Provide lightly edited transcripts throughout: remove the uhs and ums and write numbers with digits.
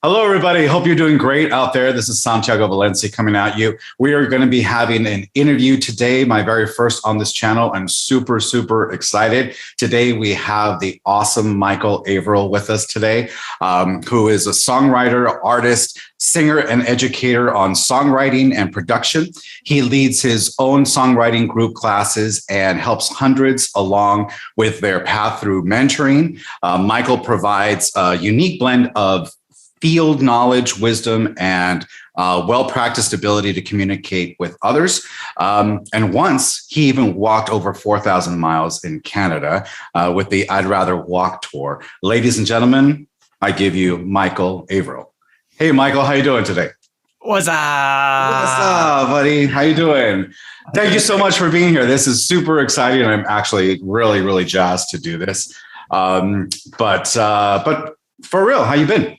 Hello, everybody. Hope you're doing great out there. This is Santiago Valencia coming at you. We are going to be having an interview today, my very first on this channel. I'm super, super excited. Today, we have the awesome Michael Averill with us today, who is a songwriter, artist, singer, and educator on songwriting and production. He leads his own songwriting group classes and helps hundreds along with their path through mentoring. Michael provides a unique blend of field knowledge, wisdom, and well-practiced ability to communicate with others. And once he even walked over 4,000 miles in Canada with the I'd Rather Walk tour. Ladies and gentlemen, I give you Michael Averill. Hey, Michael, how you doing today? What's up? What's up, buddy? How you doing? Thank you so much for being here. This is super exciting. I'm actually really, really jazzed to do this. But for real, how you been?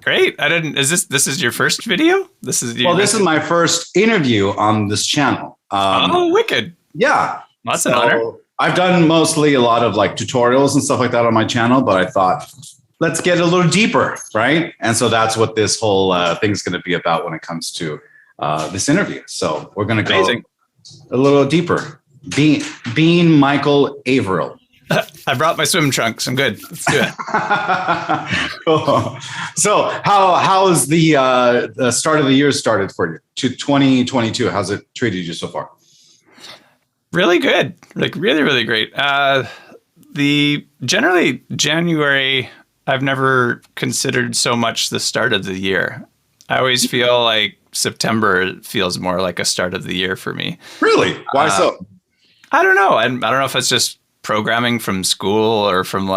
Great. This is your first video? This is my first interview on this channel. Wicked. Yeah. That's an honor. I've done mostly a lot of like tutorials and stuff like that on my channel, but I thought, let's get a little deeper, right? And so that's what this whole thing is going to be about when it comes to this interview. So we're going to go a little deeper. Being Michael Averill. I brought my swim trunks. I'm good. Let's do it. Cool. So how is the start of the year started for you? To 2022, how's it treated you so far? Really good. Like really, really great. Generally January, I've never considered so much the start of the year. I always feel like September feels more like a start of the year for me. Really? Why so? I don't know. I don't know if it's just programming from school or from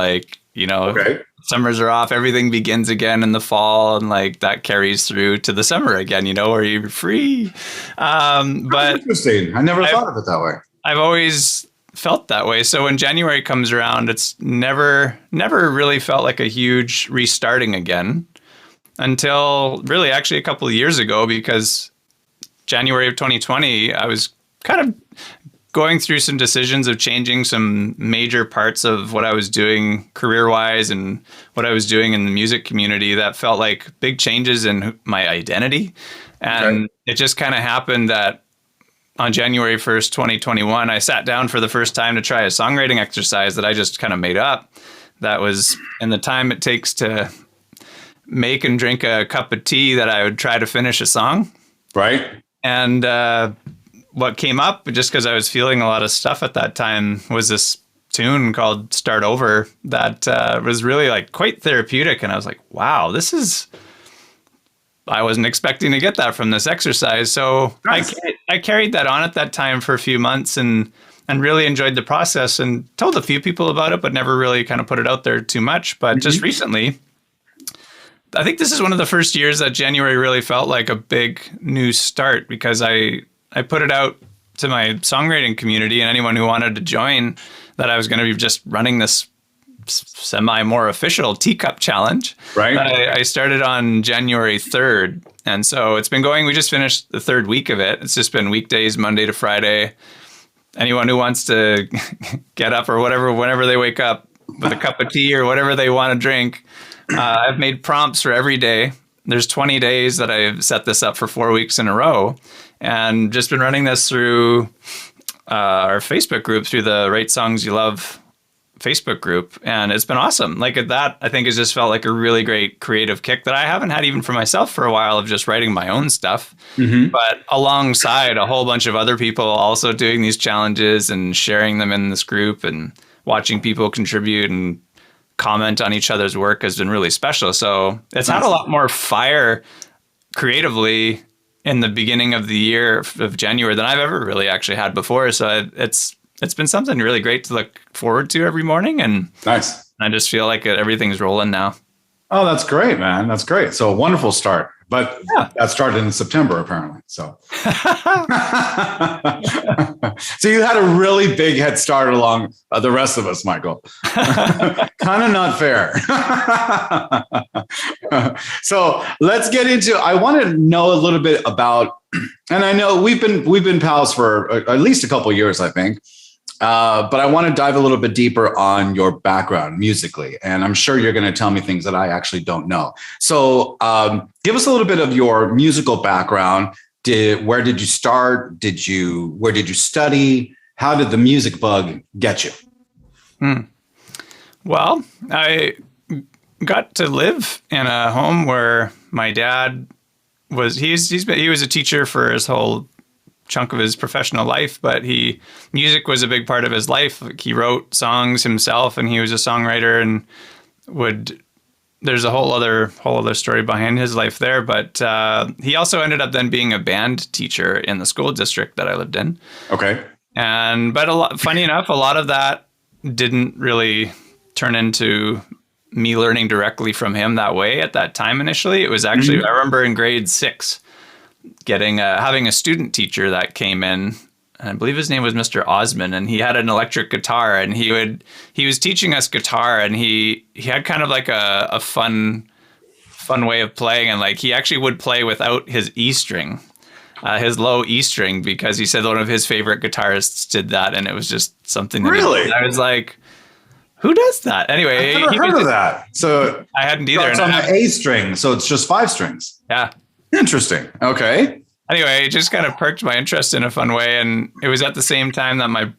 summers are off, everything begins again in the fall, and like that carries through to the summer again, where you're free. But interesting. I never thought of it that way. I've always felt that way. So when January comes around, it's never really felt like a huge restarting again until really actually a couple of years ago, because January of 2020, I was kind of going through some decisions of changing some major parts of what I was doing career-wise and what I was doing in the music community that felt like big changes in my identity. And It just kind of happened that on January 1st, 2021, I sat down for the first time to try a songwriting exercise that I just kind of made up. That was in the time it takes to make and drink a cup of tea that I would try to finish a song. Right. And what came up, just because I was feeling a lot of stuff at that time, was this tune called Start Over that was really like quite therapeutic. And I was like, wow, I wasn't expecting to get that from this exercise. So nice. I carried that on at that time for a few months and really enjoyed the process and told a few people about it, but never really kind of put it out there too much. But just recently, I think this is one of the first years that January really felt like a big new start, because I put it out to my songwriting community and anyone who wanted to join that I was going to be just running this more official teacup challenge. Right. I started on January 3rd. And so it's been going, we just finished the third week of it. It's just been weekdays, Monday to Friday. Anyone who wants to get up or whatever, whenever they wake up with a cup of tea or whatever they want to drink. I've made prompts for every day. There's 20 days that I've set this up for 4 weeks in a row, and just been running this through our Facebook group, through the Write Songs You Love Facebook group. And it's been awesome. Like that, I think has just felt like a really great creative kick that I haven't had even for myself for a while, of just writing my own stuff, but alongside a whole bunch of other people also doing these challenges and sharing them in this group, and watching people contribute and comment on each other's work has been really special. So it's had a lot more fire creatively in the beginning of the year of January than I've ever really actually had before. So it's been something really great to look forward to every morning. And nice. I just feel like everything's rolling now. Oh, that's great, man. That's great. So a wonderful start. But that started in September, apparently. So, so you had a really big head start along the rest of us, Michael. Kind of not fair. So let's get into. I want to know a little bit about, and I know we've been pals for at least a couple of years, I think. But I want to dive a little bit deeper on your background musically. And I'm sure you're going to tell me things that I actually don't know. So give us a little bit of your musical background. Where did you start? Where did you study? How did the music bug get you? Well, I got to live in a home where my dad was, he was a teacher for his whole chunk of his professional life, but music was a big part of his life. Like, he wrote songs himself, and he was a songwriter, and there's a whole other story behind his life there. But he also ended up then being a band teacher in the school district that I lived in. Okay. But funny enough, a lot of that didn't really turn into me learning directly from him that way at that time. Initially, it was actually, I remember in grade 6, having a student teacher that came in, and I believe his name was Mr. Osman, and he had an electric guitar, and he was teaching us guitar, and he had kind of like a fun way of playing, and like he actually would play without his E string, his low E string, because he said one of his favorite guitarists did that, and it was just something that really, I was like, who does that? Anyway, I've never heard of that. So I hadn't either. It's on the A string, so it's just 5 strings. Yeah. Interesting. Okay. Anyway, it just kind of perked my interest in a fun way. And it was at the same time that my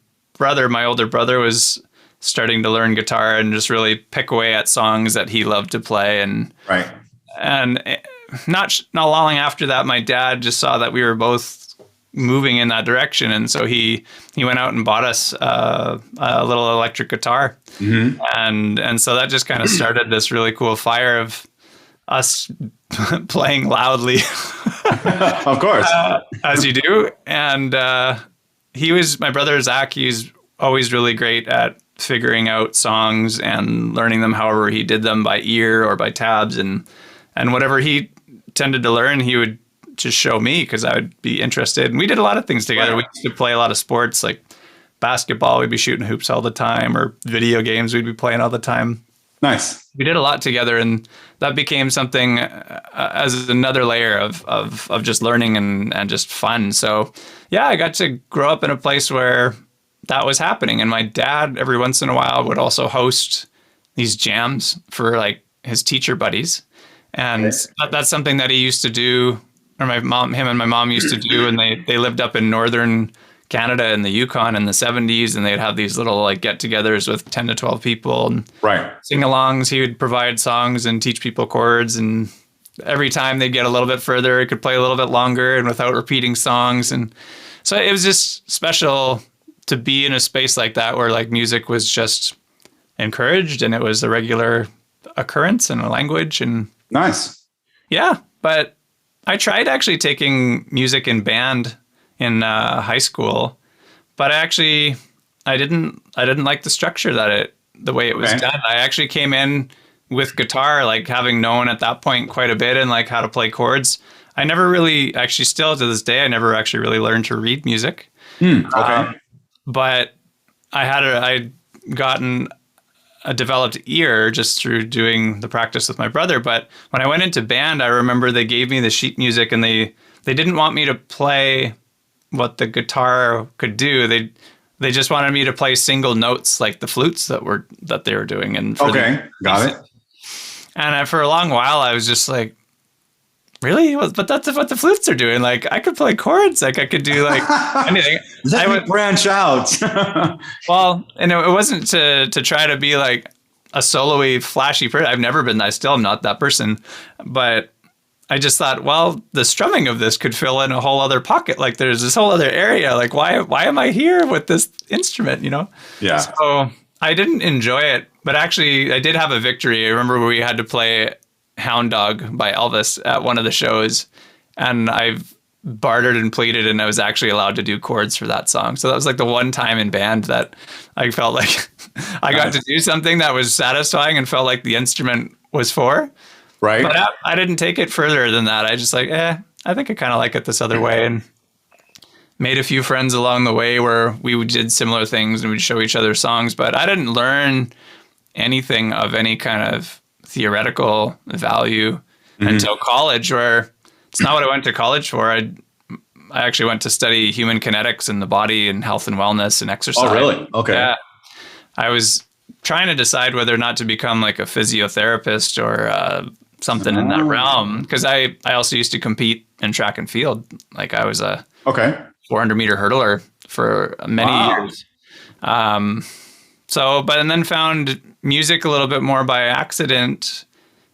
older brother, was starting to learn guitar and just really pick away at songs that he loved to play. And not long after that, my dad just saw that we were both moving in that direction. And so he went out and bought us a little electric guitar. Mm-hmm. And so that just kind of started this really cool fire of us playing loudly. Of course. As you do. And my brother Zach, he's always really great at figuring out songs and learning them however he did them, by ear or by tabs. And whatever he tended to learn, he would just show me, because I would be interested. And we did a lot of things together. Wow. We used to play a lot of sports, like basketball. We'd be shooting hoops all the time, or video games we'd be playing all the time. Nice. We did a lot together, and that became something as another layer of just learning and just fun. So yeah, I got to grow up in a place where that was happening. And my dad, every once in a while, would also host these jams for like his teacher buddies. And that's something that he used to do, or him and my mom used to do. And they lived up in northern Canada in the Yukon in the 70s, and they'd have these little like get-togethers with 10 to 12 people and sing-alongs. He would provide songs and teach people chords, and every time they'd get a little bit further, he could play a little bit longer and without repeating songs. And so it was just special to be in a space like that, where like music was just encouraged and it was a regular occurrence in a language. And nice. Yeah, but I tried actually taking music in band in high school, but I didn't like the structure the way it was done. I actually came in with guitar, like having known at that point quite a bit and like how to play chords. I never really, actually still to this day, I never actually really learned to read music. But I'd gotten a developed ear just through doing the practice with my brother. But when I went into band, I remember they gave me the sheet music, and they didn't want me to play what the guitar could do. They just wanted me to play single notes, like the flutes that they were doing. And got it. And for a long while, I was just like, really? But that's what the flutes are doing. Like, I could play chords. Like, I could do like anything. Let me branch out. Well, and it wasn't to try to be like a solo-y, flashy person. I've never been. I still am not that person. But I just thought, well, the strumming of this could fill in a whole other pocket. Like, there's this whole other area. Like, why am I here with this instrument, you know? Yeah. So I didn't enjoy it, but actually I did have a victory. I remember we had to play Hound Dog by Elvis at one of the shows, and I've bartered and pleaded, and I was actually allowed to do chords for that song. So that was like the one time in band that I felt like I got to do something that was satisfying and felt like the instrument was for. Right. But I didn't take it further than that. I just like, I think I kind of like it this other way, and made a few friends along the way where we did similar things and we'd show each other songs. But I didn't learn anything of any kind of theoretical value until college, where it's not what I went to college for. I actually went to study human kinetics in the body and health and wellness and exercise. Oh, really? Okay. Yeah. I was trying to decide whether or not to become like a physiotherapist or something in that realm. Because I also used to compete in track and field. Like I was a 400-meter hurdler for many years. And then found music a little bit more by accident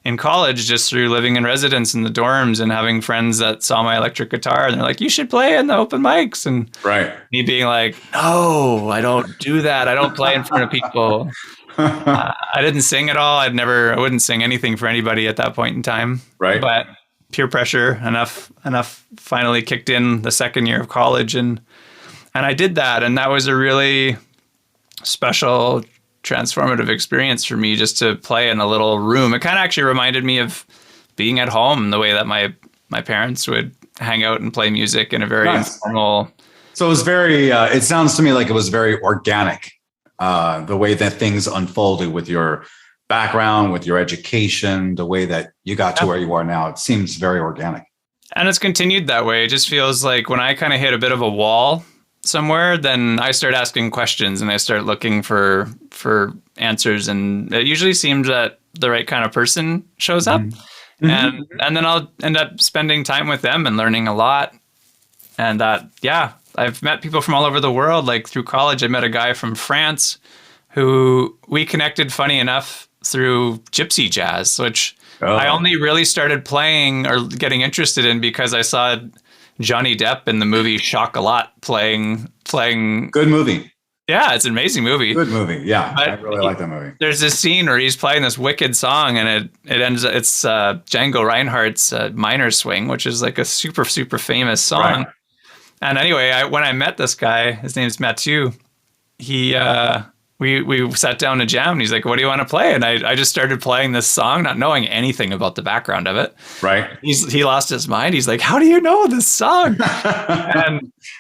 in college, just through living in residence in the dorms and having friends that saw my electric guitar and they're like, you should play in the open mics. And me being like, no, I don't do that. I don't play in front of people. I didn't sing at all. I wouldn't sing anything for anybody at that point in time. Right. But peer pressure, enough finally kicked in the second year of college. And I did that. And that was a really special, transformative experience for me, just to play in a little room. It kind of actually reminded me of being at home, the way that my parents would hang out and play music in a very informal. So it was very, it sounds to me like it was very organic, the way that things unfolded with your background, with your education, the way that you got to where you are now. It seems very organic. And it's continued that way. It just feels like when I kind of hit a bit of a wall somewhere, then I start asking questions and I start looking for answers, and it usually seems that the right kind of person shows up. And then I'll end up spending time with them and learning a lot. And I've met people from all over the world. Like through college, I met a guy from France who we connected, funny enough, through gypsy jazz, which I only really started playing or getting interested in because I saw Johnny Depp in the movie Chocolat playing. Good movie. Yeah, it's an amazing movie. Good movie. Yeah, I really like that movie. There's this scene where he's playing this wicked song, and it's Django Reinhardt's Minor Swing, which is like a super, super famous song. Right. And anyway, when I met this guy, his name's Mathieu, we sat down to jam, and he's like, what do you want to play? And I just started playing this song, not knowing anything about the background of it. Right. He lost his mind. He's like, how do you know this song?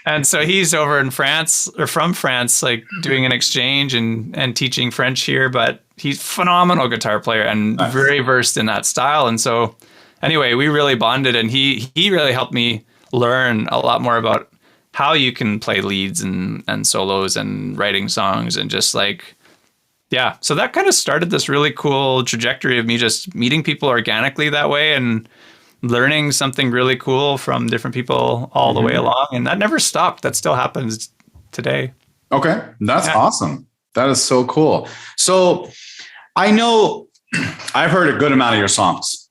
and so he's over in France, or from France, like doing an exchange and teaching French here, but he's a phenomenal guitar player and very versed in that style. And so anyway, we really bonded, and he really helped me learn a lot more about how you can play leads and solos and writing songs, and just like, so that kind of started this really cool trajectory of me just meeting people organically that way and learning something really cool from different people all the way along. And that never stopped. That still happens today. Okay. That's awesome. That is so cool. So I know I've heard a good amount of your songs,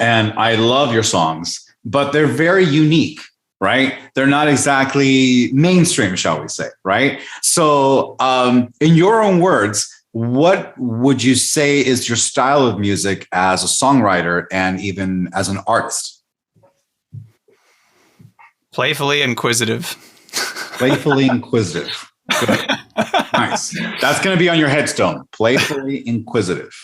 and I love your songs, but they're very unique. Right? They're not exactly mainstream, shall we say, right? So in your own words, what would you say is your style of music as a songwriter and even as an artist? Playfully inquisitive. Playfully inquisitive. Good. Nice. That's going to be on your headstone. Playfully inquisitive.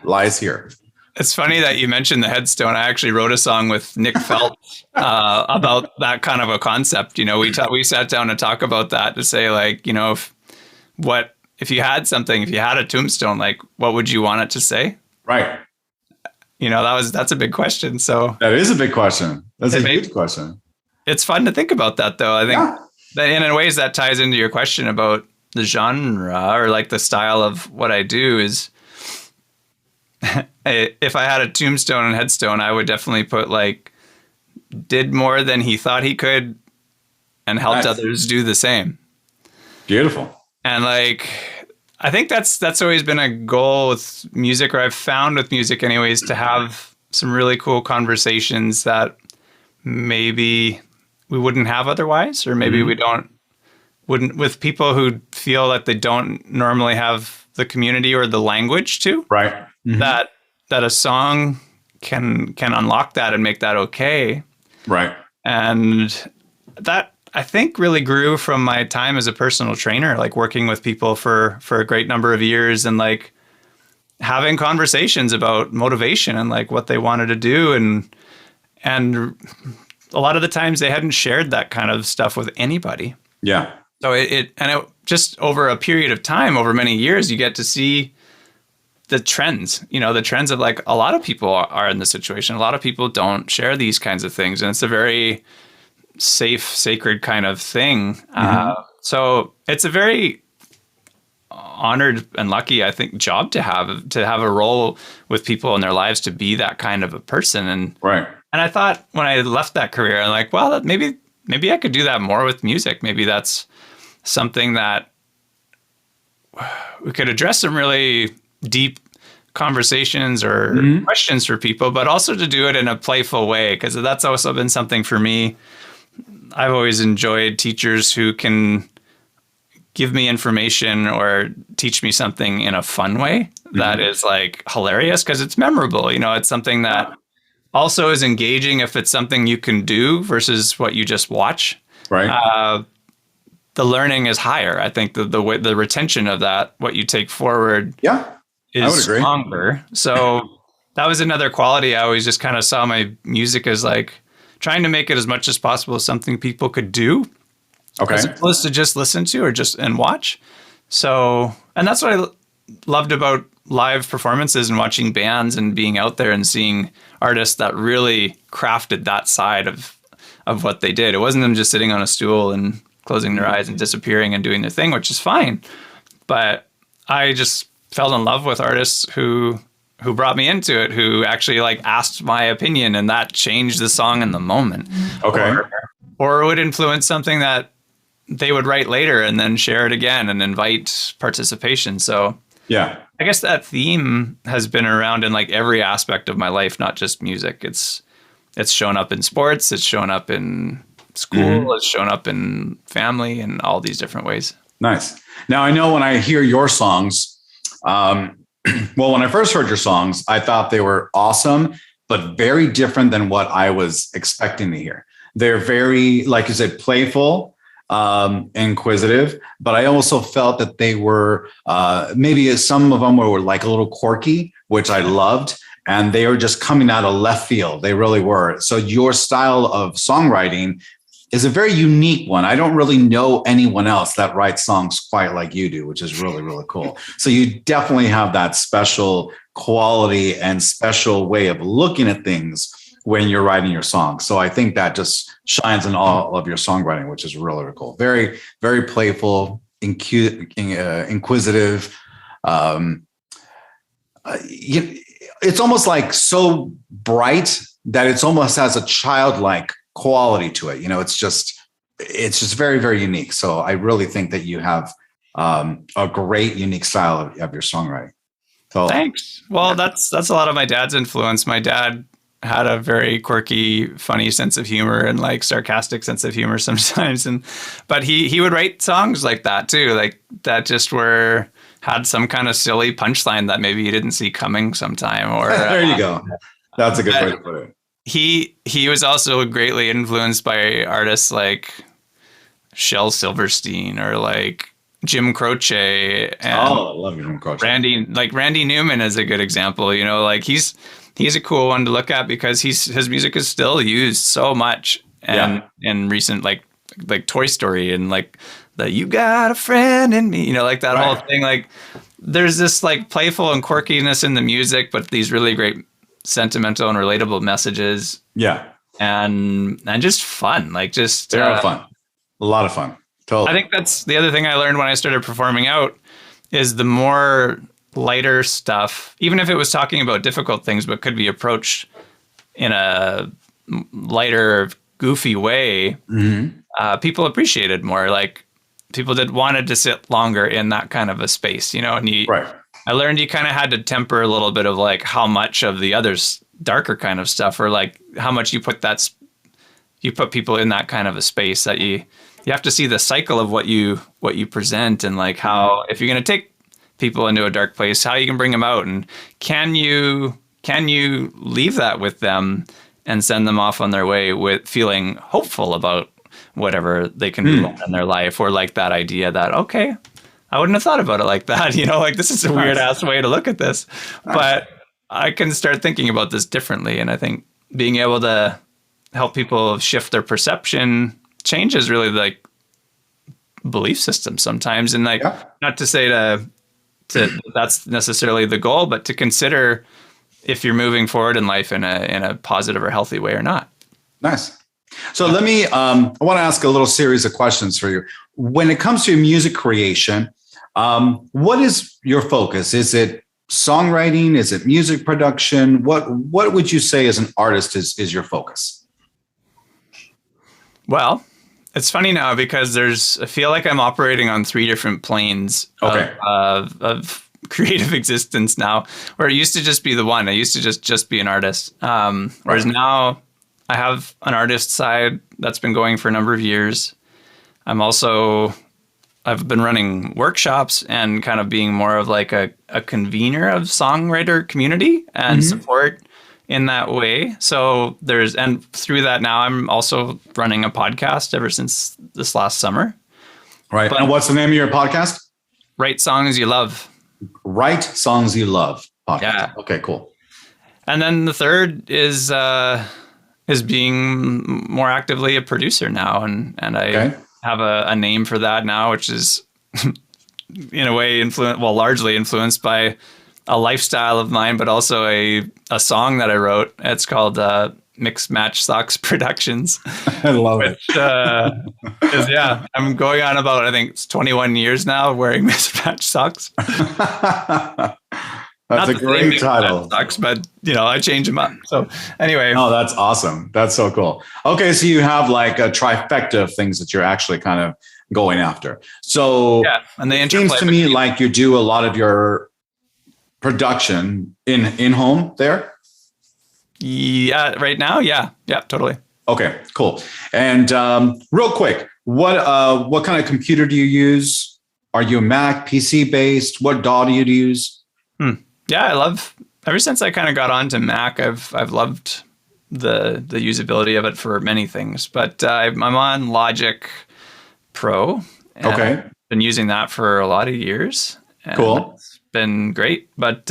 Lies here. It's funny that you mentioned the headstone. I actually wrote a song with Nick Felt about that kind of a concept. You know, we sat down to talk about that, to say, like, you know, if you had a tombstone, like, what would you want it to say? Right. You know, that's a big question. So that is a big question. That's a huge question. It's fun to think about that, though. I think that in ways that ties into your question about the genre, or like the style of what I do, is if I had a tombstone and headstone, I would definitely put like, did more than he thought he could and helped others do the same. Beautiful. And like, I think that's always been a goal with music, or I've found with music anyways, to have some really cool conversations that maybe we wouldn't have otherwise, or maybe we wouldn't with people who feel that they don't normally have the community or the language to. Right. Mm-hmm. That a song can unlock that and make that okay. Right. And that, I think, really grew from my time as a personal trainer, like working with people for a great number of years, and like having conversations about motivation and like what they wanted to do. And a lot of the times they hadn't shared that kind of stuff with anybody. Yeah. So it just over a period of time, over many years, you get to see the trends of like, a lot of people are in this situation. A lot of people don't share these kinds of things. And it's a very safe, sacred kind of thing. So it's a very honored and lucky, I think, job to have a role with people in their lives, to be that kind of a person. And Right. and I thought when I left that career, I'm like, well, maybe I could do that more with music. Maybe that's something that we could address some really deep conversations or questions for people, but also to do it in a playful way, because that's also been something for me. I've always enjoyed teachers who can give me information or teach me something in a fun way that is like hilarious, because it's memorable. You know, it's something that also is engaging if it's something you can do versus what you just watch. Right. The learning is higher. I think the retention of that, what you take forward, Yeah. I would is agree. stronger. So that was another quality. I always just kind of saw my music as like trying to make it as much as possible something people could do, Okay. as opposed to just listen to or just and watch. So, and that's what I loved about live performances and watching bands and being out there and seeing artists that really crafted that side of what they did. It wasn't them just sitting on a stool and closing their eyes and disappearing and doing their thing, which is fine. But I just fell in love with artists who brought me into it, who actually like asked my opinion, and that changed the song in the moment. Okay. Or would influence something that they would write later and then share it again and invite participation. So Yeah. I guess that theme has been around in like every aspect of my life, not just music. It's shown up in sports, it's shown up in school, it's shown up in family, and all these different ways. Nice. Now, I know when I hear your songs, well, when I first heard your songs, I thought they were awesome, but very different than what I was expecting to hear. They're very, like you said, playful, inquisitive, but I also felt that they were maybe some of them were like a little quirky, which I loved. And they were just coming out of left field. They really were. So your style of songwriting is a very unique one. I don't really know anyone else that writes songs quite like you do, which is really, really cool. So you definitely have that special quality and special way of looking at things when you're writing your songs. So I think that just shines in all of your songwriting, which is really, really cool. Very, very playful, inquisitive. It's almost like so bright that it's almost has a childlike quality to it. You know, it's just very, very unique. So I really think that you have a great, unique style of your songwriting. So Thanks. Well, that's a lot of my dad's influence. My dad had a very quirky, funny sense of humor and like sarcastic sense of humor sometimes. But he would write songs like that too, like that just had some kind of silly punchline that maybe you didn't see coming sometime. Or there you go. That's a good way to put it. He was also greatly influenced by artists like Shel Silverstein or like Jim Croce. And I love Jim Croce. Randy Newman is a good example. You know, like he's a cool one to look at because his music is still used so much and in recent like Toy Story and like the "You Got a Friend in Me," you know, like that whole thing. Like there's this like playful and quirkiness in the music, but these really great sentimental and relatable messages. Yeah. And just fun, like just they're fun. A lot of fun. Totally. I think that's the other thing I learned when I started performing out is the more lighter stuff, even if it was talking about difficult things, but could be approached in a lighter, goofy way, people appreciated more. Like people wanted to sit longer in that kind of a space, you know, and I learned you kind of had to temper a little bit of like how much of the others darker kind of stuff, or like how much you put people in that kind of a space that you have to see the cycle of what you present, and like how, if you're going to take people into a dark place, how you can bring them out, and can you leave that with them and send them off on their way with feeling hopeful about whatever they can do in their life, or like that idea that, okay, I wouldn't have thought about it like that. You know, like this is a weird ass way to look at this, but I can start thinking about this differently. And I think being able to help people shift their perception changes really like belief systems sometimes. And like, not to say to that's necessarily the goal, but to consider if you're moving forward in life in a positive or healthy way or not. Nice. So let me, I want to ask a little series of questions for you. When it comes to music creation, what is your focus? Is it songwriting? Is it music production? What would you say as an artist is your focus? Well, it's funny now because I feel like I'm operating on three different planes of creative existence now, where it used to just be the one. I used to just be an artist. Whereas now I have an artist side that's been going for a number of years. I've been running workshops and kind of being more of like a convener of songwriter community and support in that way. So and through that now I'm also running a podcast ever since this last summer. Right. And what's the name of your podcast? Write Songs You Love. Write Songs You Love podcast. Yeah. Okay, cool. And then the third is being more actively a producer now. And I have a name for that now, which is in a way largely influenced by a lifestyle of mine, but also a song that I wrote. It's called Mix Match Socks Productions. I love it. I'm going on about, I think it's 21 years now wearing mismatched socks. That's a great title. Socks, but I change them up. So anyway. Oh, that's awesome. That's so cool. Okay. So you have like a trifecta of things that you're actually kind of going after. So and they it seems to me like you do a lot of your production in home there. Yeah, right now. Yeah, totally. Okay, cool. And real quick, what kind of computer do you use? Are you a Mac, PC based? What DAW do you use? Yeah, ever since I kind of got onto Mac, I've loved the usability of it for many things. But I'm on Logic Pro. I've been using that for a lot of years. Cool. It's been great. But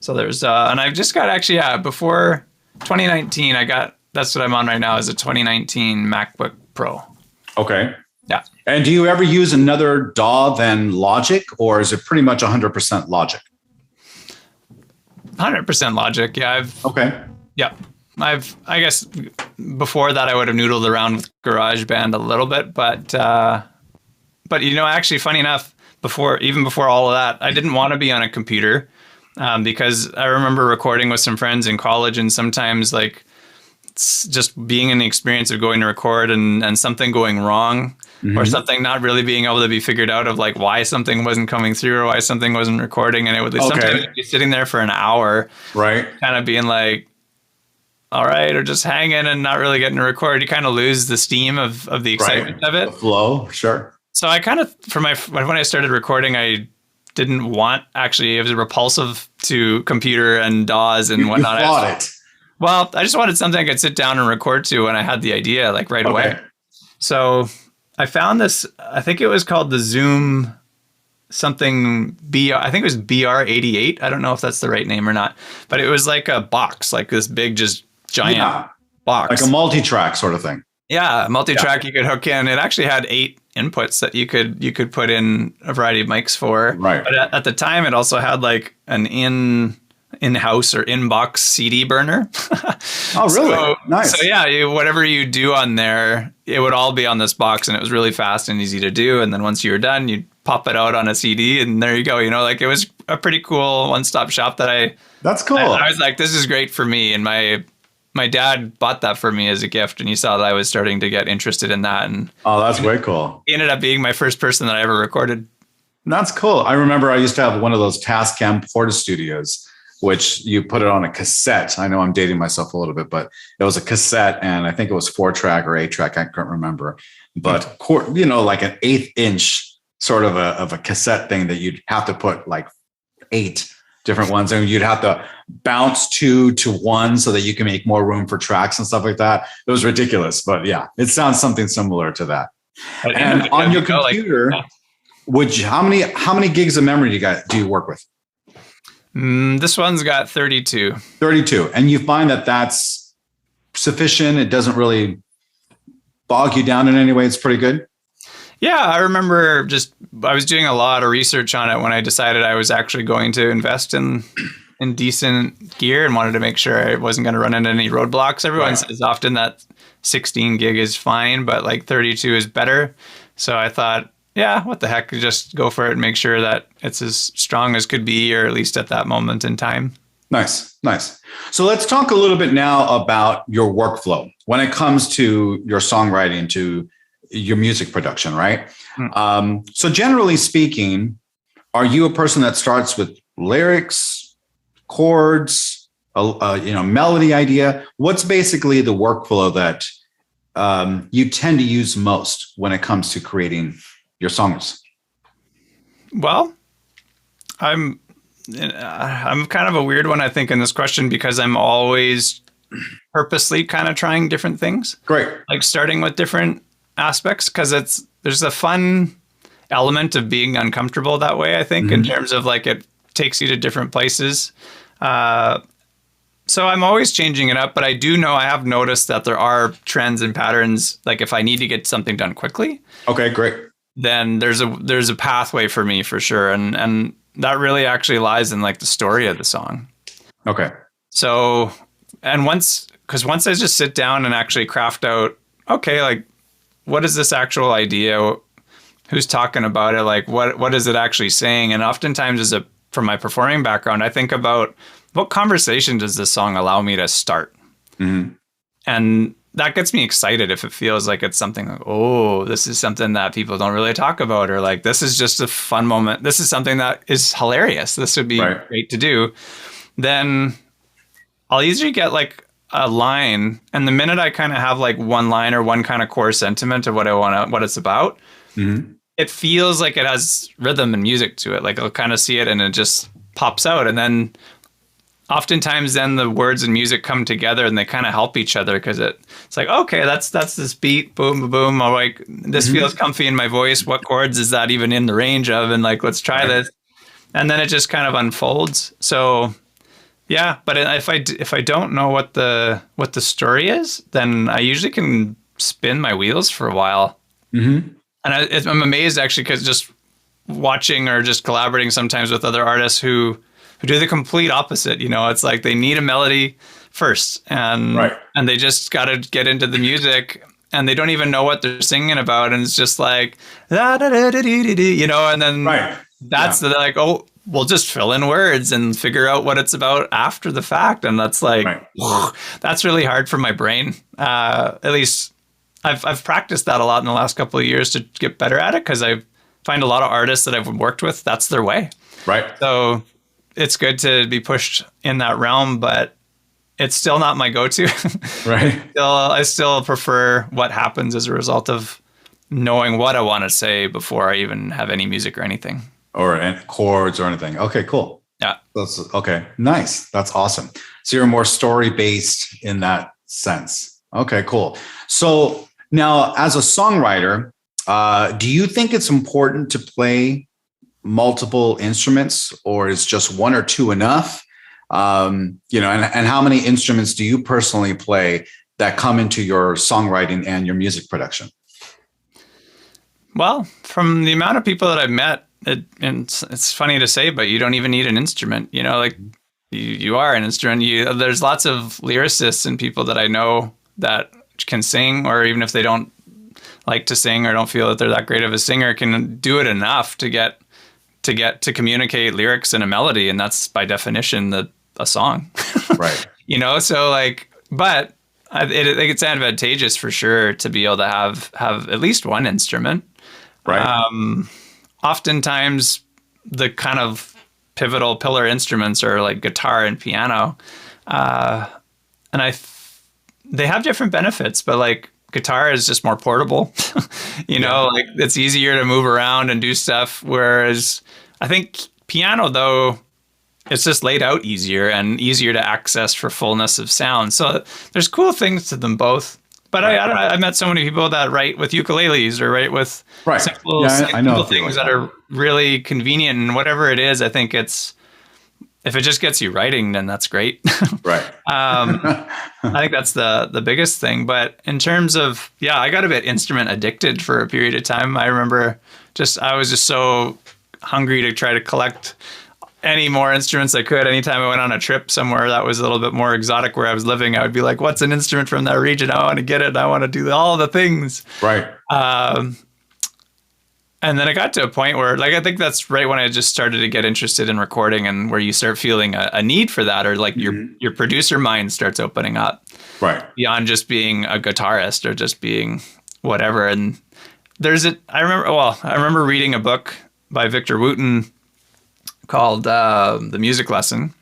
so there's and I've just got before 2019, that's what I'm on right now, is a 2019 MacBook Pro. Okay. Yeah. And do you ever use another DAW than Logic, or is it pretty much 100% Logic? 100% Logic. Yeah. I guess before that I would have noodled around with GarageBand a little bit, but actually, funny enough, before all of that, I didn't want to be on a computer because I remember recording with some friends in college, and sometimes like it's just being in the experience of going to record and something going wrong. Or something not really being able to be figured out of like why something wasn't coming through or why something wasn't recording. And it would sometimes be sitting there for an hour, right? Kind of being like, all right, or just hanging and not really getting to record. You kind of lose the steam of the excitement of it. The flow, sure. So I kind of, when I started recording, I didn't want, actually, it was repulsive to computer and DAWs and whatnot. You thought it. Well, I just wanted something I could sit down and record to when I had the idea, like right away. So I found this, I think it was called the Zoom something BR, I think it was BR88. I don't know if that's the right name or not, but it was like a box, like this big, just giant box. Like a multi-track sort of thing. Yeah, multi-track you could hook in. It actually had 8 inputs that you could put in a variety of mics for. Right. But at the time, it also had like an in-house or in-box CD burner. Oh, really? Nice. So yeah, whatever you do on there, it would all be on this box, and it was really fast and easy to do. And then once you were done, you'd pop it out on a CD, and there you go. Like it was a pretty cool one-stop shop that That's cool. I was like, this is great for me. And my dad bought that for me as a gift, and he saw that I was starting to get interested in that. And oh, that's way cool. He ended up being my first person that I ever recorded. That's cool. I remember I used to have one of those Tascam Porta Studios, which you put it on a cassette. I know I'm dating myself a little bit, but it was a cassette, and I think it was 4-track or 8-track. I can't remember, but like an 1/8 inch sort of a cassette thing that you'd have to put like 8 different ones, and you'd have to bounce 2 to 1 so that you can make more room for tracks and stuff like that. It was ridiculous, but yeah, it sounds something similar to that. And on your computer, how many gigs of memory do you work with? This one's got 32. 32. And you find that that's sufficient? It doesn't really bog you down in any way? It's pretty good? Yeah, I remember I was doing a lot of research on it when I decided I was actually going to invest in in decent gear and wanted to make sure I wasn't going to run into any roadblocks. Everyone says often that 16 gig is fine, but like 32 is better. So I thought, yeah, what the heck, just go for it and make sure that it's as strong as could be, or at least at that moment in time. Nice, nice. So let's talk a little bit now about your workflow when it comes to your songwriting, to your music production, right? So generally speaking, are you a person that starts with lyrics, chords, melody idea? What's basically the workflow that you tend to use most when it comes to creating your songs? Well, I'm kind of a weird one, I think, in this question, because I'm always purposely kind of trying different things. Great. Like starting with different aspects, because there's a fun element of being uncomfortable that way, I think, in terms of like it takes you to different places. So I'm always changing it up, but I have noticed that there are trends and patterns. Like if I need to get something done quickly, okay, great, then there's a pathway for me for sure. And that really actually lies in like the story of the song. Okay. So, and once I just sit down and actually craft out, okay, like what is this actual idea? Who's talking about it? Like what is it actually saying? And oftentimes from my performing background, I think about what conversation does this song allow me to start? Mm-hmm. And that gets me excited if it feels like it's something like, oh, this is something that people don't really talk about, or like, this is just a fun moment. This is something that is hilarious. This would be great to do. Then I'll usually get like a line. And the minute I kind of have like one line or one kind of core sentiment of what it's about, it feels like it has rhythm and music to it. Like I'll kind of see it and it just pops out. And then oftentimes then the words and music come together and they kind of help each other, because it's like, okay, that's this beat, boom, boom, boom. I'm like, this feels comfy in my voice. What chords is that even in the range of? And like, let's try this. And then it just kind of unfolds. So yeah, but if I don't know what the story is, then I usually can spin my wheels for a while. And I'm amazed actually, because just watching or just collaborating sometimes with other artists who do the complete opposite. It's like they need a melody first, and they just got to get into the music, and they don't even know what they're singing about, and it's just like da da da da da da, and then they're like, oh, we'll just fill in words and figure out what it's about after the fact, and that's like that's really hard for my brain. At least I've practiced that a lot in the last couple of years to get better at it, because I find a lot of artists that I've worked with, that's their way. So it's good to be pushed in that realm, but it's still not my go-to. I still prefer what happens as a result of knowing what I want to say before I even have any music or anything. Or chords or anything. Okay, cool. Yeah. That's okay. Nice. That's awesome. So you're more story-based in that sense. Okay, cool. So now as a songwriter, do you think it's important to play multiple instruments, or is just one or two enough? And how many instruments do you personally play that come into your songwriting and your music production? Well, from the amount of people that I've met, it's funny to say, but you don't even need an instrument. Like you are an instrument. There's lots of lyricists and people that I know that can sing, or even if they don't like to sing or don't feel that they're that great of a singer, can do it enough to to communicate lyrics and a melody, and that's by definition a song. So like, but it's advantageous for sure to be able to have at least one instrument. Oftentimes the kind of pivotal pillar instruments are like guitar and piano, and they have different benefits, but like guitar is just more portable. Like it's easier to move around and do stuff. Whereas I think piano, though, it's just laid out easier and easier to access for fullness of sound. So there's cool things to them both. But I don't know, I've met so many people that write with ukuleles or write with simple things that are really convenient, and whatever it is, I think if it just gets you writing, then that's great. I think that's the biggest thing. But in terms of, I got a bit instrument addicted for a period of time. I remember I was just so hungry to try to collect any more instruments I could. Anytime I went on a trip somewhere that was a little bit more exotic where I was living, I would be like, what's an instrument from that region? I want to get it. I want to do all the things. Right. And then it got to a point where, like, I think that's right when I just started to get interested in recording, and where you start feeling a need for that, or like your producer mind starts opening up. Right. Beyond just being a guitarist or just being whatever. And I remember reading a book by Victor Wooten called The Music Lesson,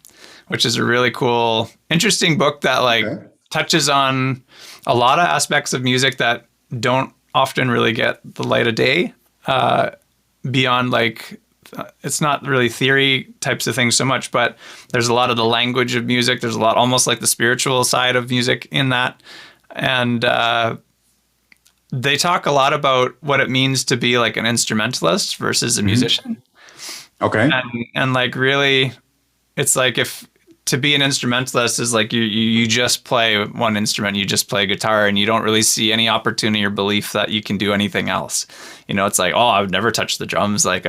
which is a really cool, interesting book that touches on a lot of aspects of music that don't often really get the light of day. Beyond it's not really theory types of things so much, but there's a lot of the language of music. There's a lot, almost like the spiritual side of music in that. And they talk a lot about what it means to be like an instrumentalist versus a musician. Okay. And like, really, it's like, if to be an instrumentalist is like you just play one instrument, you just play guitar, and you don't really see any opportunity or belief that you can do anything else. It's like, oh, I would never touch the drums. Like,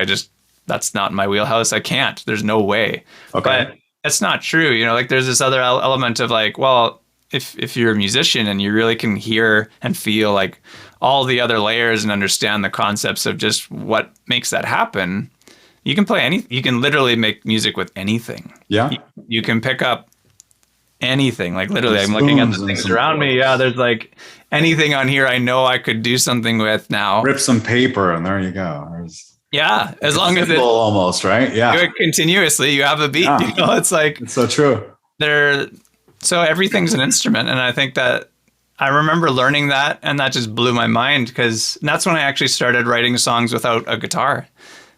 that's not my wheelhouse. I can't. There's no way. Okay. But it's not true. Like, there's this other element of like, well, if you're a musician and you really can hear and feel like all the other layers and understand the concepts of just what makes that happen, you can play you can literally make music with anything. Yeah. You can pick up anything. Like, literally, I'm looking at the things around me. Yeah, there's like anything on here I know I could do something with now. Rip some paper and there you go. Yeah, as long as it's almost, right? Yeah. do it continuously, you have a beat. Yeah. It's like, it's so true. So everything's an instrument, and I think that I remember learning that, and that just blew my mind, because that's when I actually started writing songs without a guitar.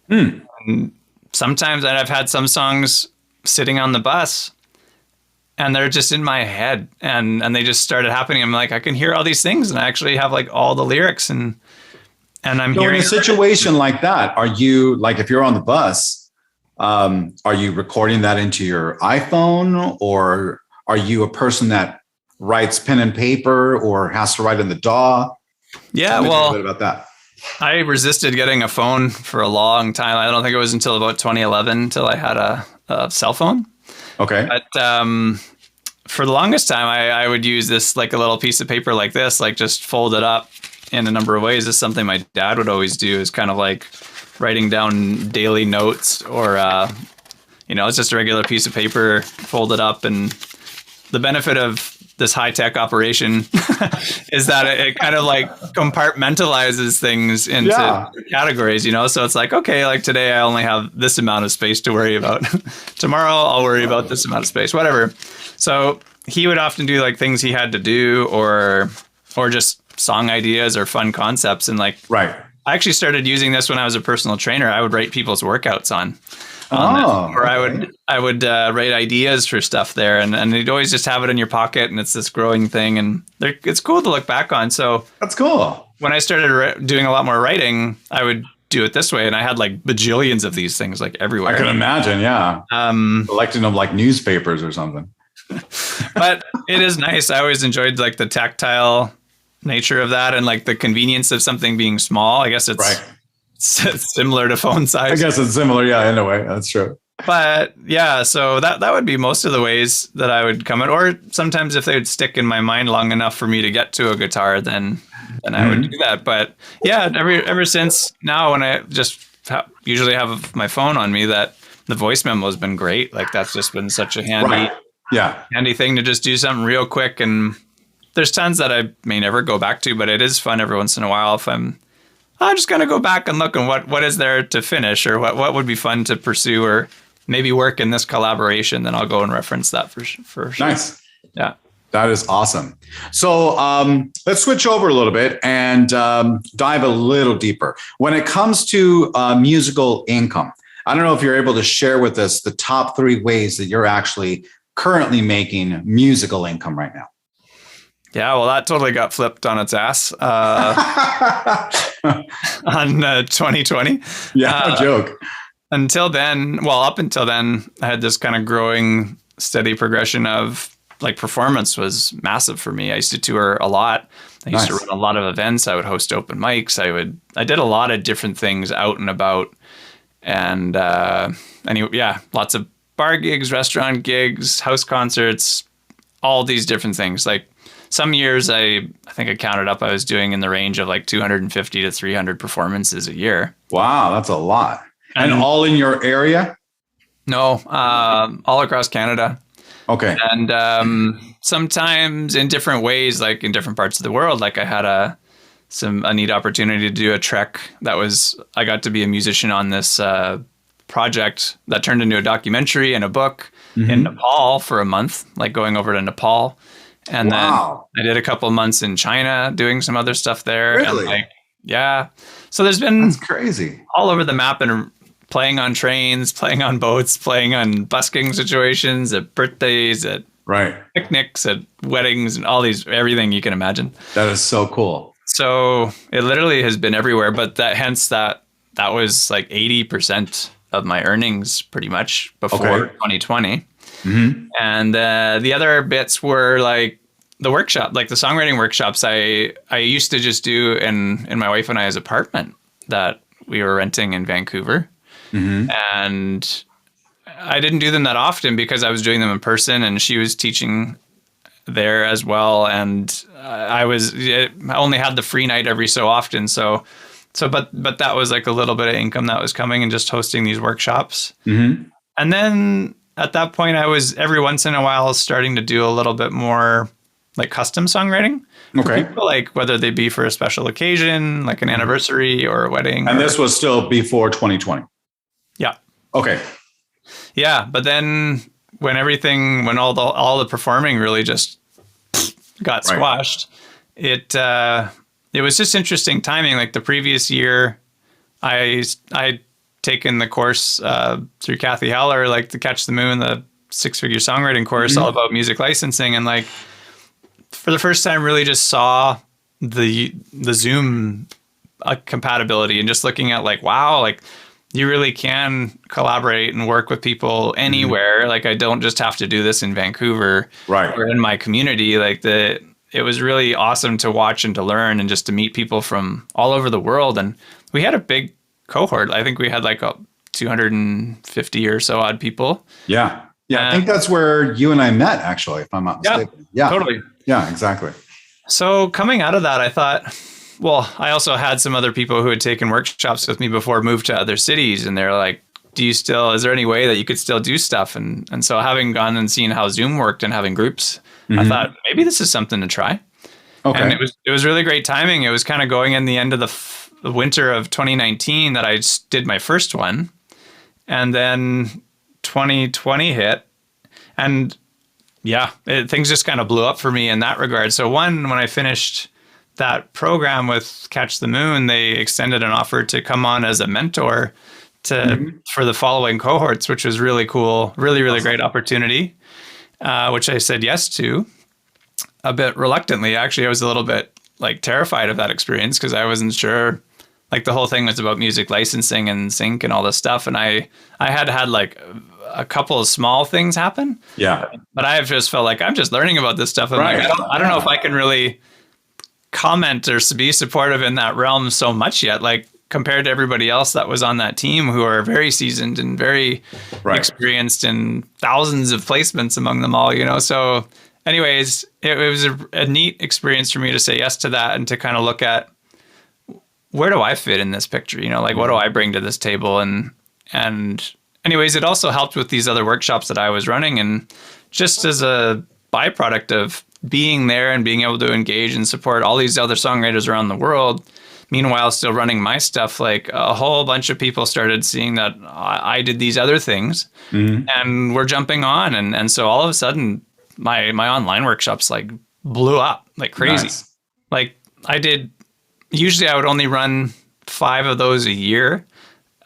And sometimes I've had some songs sitting on the bus, and they're just in my head, and they just started happening. I'm like, I can hear all these things, and I actually have like all the lyrics, and I'm so hearing. In a situation like that, are you, like, if you're on the bus, are you recording that into your iPhone, or are you a person that writes pen and paper or has to write in the DAW? Yeah, Tell me well, a bit about that. I resisted getting a phone for a long time. I don't think it was until about 2011 until I had a cell phone. Okay. But for the longest time, I would use this, like a little piece of paper like this, like just fold it up in a number of ways. This is something my dad would always do, is kind of like writing down daily notes, or, it's just a regular piece of paper folded up. And the benefit of this high-tech operation is that it kind of like compartmentalizes things into categories, so it's like, okay, like today I only have this amount of space to worry about. Tomorrow I'll worry about this amount of space, whatever. So he would often do like things he had to do, or just song ideas or fun concepts. And like, right. I actually started using this when I was a personal trainer. I would write people's workouts on or I would write ideas for stuff there, and you'd always just have it in your pocket, and it's this growing thing, and it's cool to look back on. So that's cool. When I started doing a lot more writing, I would do it this way, and I had like bajillions of these things like everywhere. I can imagine, yeah. Collecting them like newspapers or something. But it is nice. I always enjoyed like the tactile nature of that, and like the convenience of something being small. I guess it's right. Similar to phone size. I guess it's similar, yeah, in a way. That's true. But yeah, so that would be most of the ways that I would come in. Or sometimes if they would stick in my mind long enough for me to get to a guitar, then I would do that. But yeah, ever since now, when I just usually have my phone on me, that the voice memo has been great. Like, that's just been such a handy thing to just do something real quick. And there's tons that I may never go back to, but it is fun every once in a while if I'm just going to go back and look and what is there to finish, or what would be fun to pursue, or maybe work in this collaboration. Then I'll go and reference that for sure. Nice. Yeah. That is awesome. So let's switch over a little bit and dive a little deeper. When it comes to musical income, I don't know if you're able to share with us the top 3 ways that you're actually currently making musical income right now. Yeah, well, that totally got flipped on its ass on 2020. Yeah, no joke. Up until then, I had this kind of growing, steady progression of like performance was massive for me. I used to tour a lot. I used to run a lot of events. I would host open mics. I did a lot of different things out and about. and lots of bar gigs, restaurant gigs, house concerts, all these different things. Like some years, I think I counted up, I was doing in the range of like 250 to 300 performances a year. Wow, that's a lot. And And all in your area? no, all across Canada. Okay. And sometimes in different ways, like in different parts of the world. Like I had a neat opportunity to do a trek I got to be a musician on this project that turned into a documentary and a book in Nepal for a month, like going over to Nepal. And then I did a couple of months in China doing some other stuff there. Really? And so there's been That's crazy. all over the map, and playing on trains, playing on boats, playing on busking situations, at birthdays, at picnics, at weddings, and everything you can imagine. That is so cool. So it literally has been everywhere, but that was like 80% of my earnings pretty much before 2020. And the other bits were like the workshop, like the songwriting workshops I used to just do in my wife and I's apartment that we were renting in Vancouver. And I didn't do them that often because I was doing them in person and she was teaching there as well. And I only had the free night every so often. But that was like a little bit of income that was coming and just hosting these workshops. And then at that point, I was every once in a while starting to do a little bit more like custom songwriting. Okay. For people, like whether they be for a special occasion, like an anniversary or a wedding. And this was still before 2020. Yeah. Okay. Yeah. But then when all the performing really just got squashed, it was just interesting timing. Like the previous year, I'd taken the course through Kathy Heller, like the Catch the Moon, the 6-figure songwriting course, all about music licensing, and like for the first time, really just saw the Zoom compatibility, and just looking at like, wow, like you really can collaborate and work with people anywhere. Like I don't just have to do this in Vancouver or in my community. Like it was really awesome to watch and to learn and just to meet people from all over the world. And we had a big cohort. I think we had like 250 or so odd people. Yeah. Yeah. I think that's where you and I met, actually, if I'm not mistaken. Yeah. Totally. Yeah, exactly. So coming out of that, I thought, well, I also had some other people who had taken workshops with me before, moved to other cities, and they're like, is there any way that you could still do stuff? And so having gone and seen how Zoom worked and having groups, I thought maybe this is something to try. Okay. And it was really great timing. It was kind of going in the end of the winter of 2019 that I did my first one. And then 2020 hit, and things just kind of blew up for me in that regard. So when I finished that program with Catch the Moon, they extended an offer to come on as a mentor for the following cohorts, which was really cool, really, really great opportunity, which I said yes to a bit reluctantly. Actually, I was a little bit like terrified of that experience because I wasn't sure. Like the whole thing was about music licensing and sync and all this stuff. And I had like a couple of small things happen. Yeah. But I have just felt like I'm just learning about this stuff. And like, I don't know if I can really comment or be supportive in that realm so much yet. Like compared to everybody else that was on that team who are very seasoned and very experienced and thousands of placements among them all, So anyways, it was a neat experience for me to say yes to that and to kind of look at, where do I fit in this picture? Like what do I bring to this table? And anyways, it also helped with these other workshops that I was running. And just as a byproduct of being there and being able to engage and support all these other songwriters around the world, meanwhile, still running my stuff, like a whole bunch of people started seeing that I did these other things and we're jumping on. And so all of a sudden my online workshops like blew up like crazy. Nice. Like usually I would only run 5 of those a year.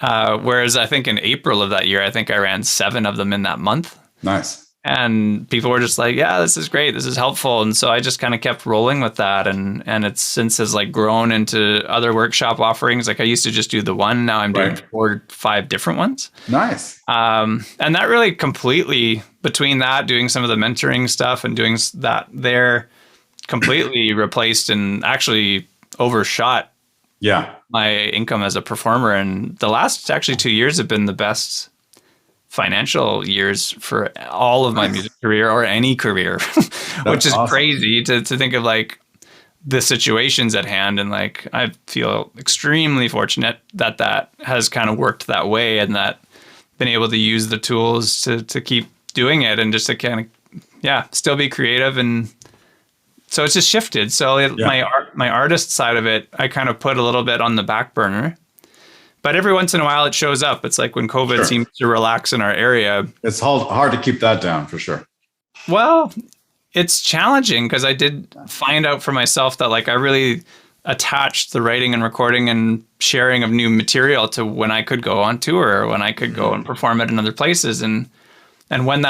Whereas I think in April of that year, I think I ran 7 of them in that month. Nice. And people were just like, yeah, this is great. This is helpful. And so I just kind of kept rolling with that. And it's since has like grown into other workshop offerings. Like I used to just do the one. Now I'm doing 4 or 5 different ones. Nice. And that really completely, between that, doing some of the mentoring stuff and doing that there, completely replaced and actually overshot Yeah. my income as a performer. And the last actually 2 years have been the best financial years for all of my music career or any career, which is awesome. crazy to think of like the situations at hand. And like, I feel extremely fortunate that that has kind of worked that way and that been able to use the tools to keep doing it and just to kind of, still be creative. And so it's just shifted. So my artist side of it, I kind of put a little bit on the back burner. But every once in a while, it shows up. It's like when COVID seems to relax in our area. It's hard to keep that down for sure. Well, it's challenging because I did find out for myself that like I really attached the writing and recording and sharing of new material to when I could go on tour or when I could go and perform it in other places. And when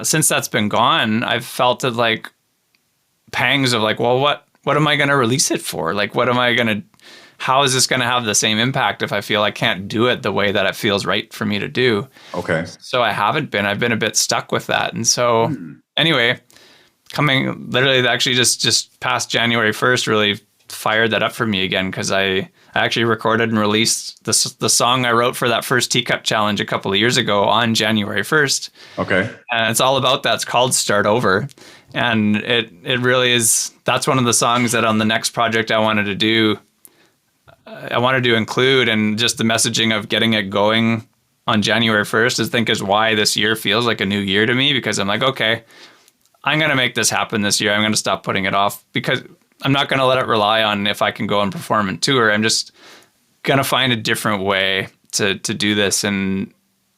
since that's been gone, I've felt it like pangs of like, well, what am I going to release it for? Like, how is this going to have the same impact if I feel I can't do it the way that it feels right for me to do? Okay. So I've been a bit stuck with that. And so anyway, literally actually just past January 1st really fired that up for me again. Cause I actually recorded and released the song I wrote for that first Teacup Challenge a couple of years ago on January 1st. Okay. And it's all about that. It's called Start Over. And it really is, that's one of the songs that on the next project I wanted to include, and just the messaging of getting it going on January 1st is why this year feels like a new year to me, because I'm like, okay, I'm going to make this happen this year. I'm going to stop putting it off because I'm not going to let it rely on if I can go and perform and tour. I'm just going to find a different way to do this. And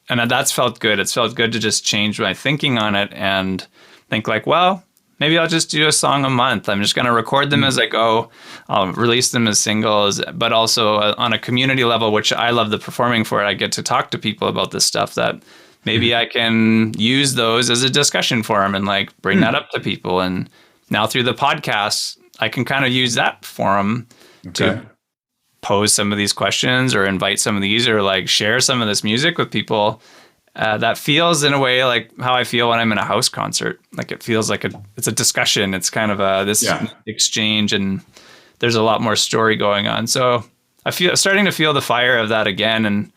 that's felt good. It's felt good to just change my thinking on it and think like, well, maybe I'll just do a song a month. I'm just going to record them as I go. I'll release them as singles, but also on a community level, which I love the performing for. I get to talk to people about this stuff that maybe I can use those as a discussion forum and like bring that up to people. And now through the podcast, I can kind of use that forum to pose some of these questions or invite some of these or like share some of this music with people. That feels in a way like how I feel when I'm in a house concert. Like it feels like it's a discussion. It's kind of this exchange, and there's a lot more story going on. So I feel starting to feel the fire of that again. And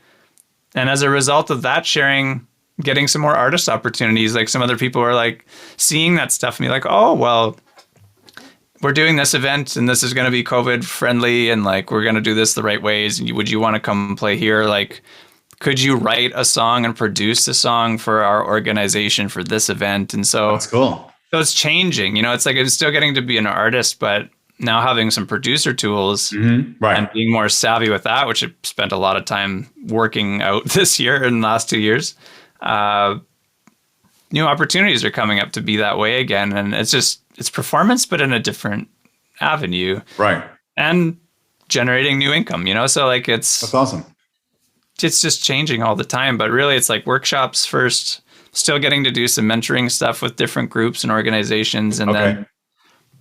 as a result of that sharing, getting some more artist opportunities, like some other people are like seeing that stuff and be like, oh, well, we're doing this event and this is going to be COVID friendly. And like, we're going to do this the right ways. Would you want to come play here? Like, could you write a song and produce a song for our organization for this event? And so that's cool. So it's changing, it's like I'm still getting to be an artist, but now having some producer tools and being more savvy with that, which I spent a lot of time working out this year and the last 2 years. New opportunities are coming up to be that way again. And it's performance, but in a different avenue. Right. And generating new income, So like that's awesome. It's just changing all the time, but really it's like workshops first, still getting to do some mentoring stuff with different groups and organizations. And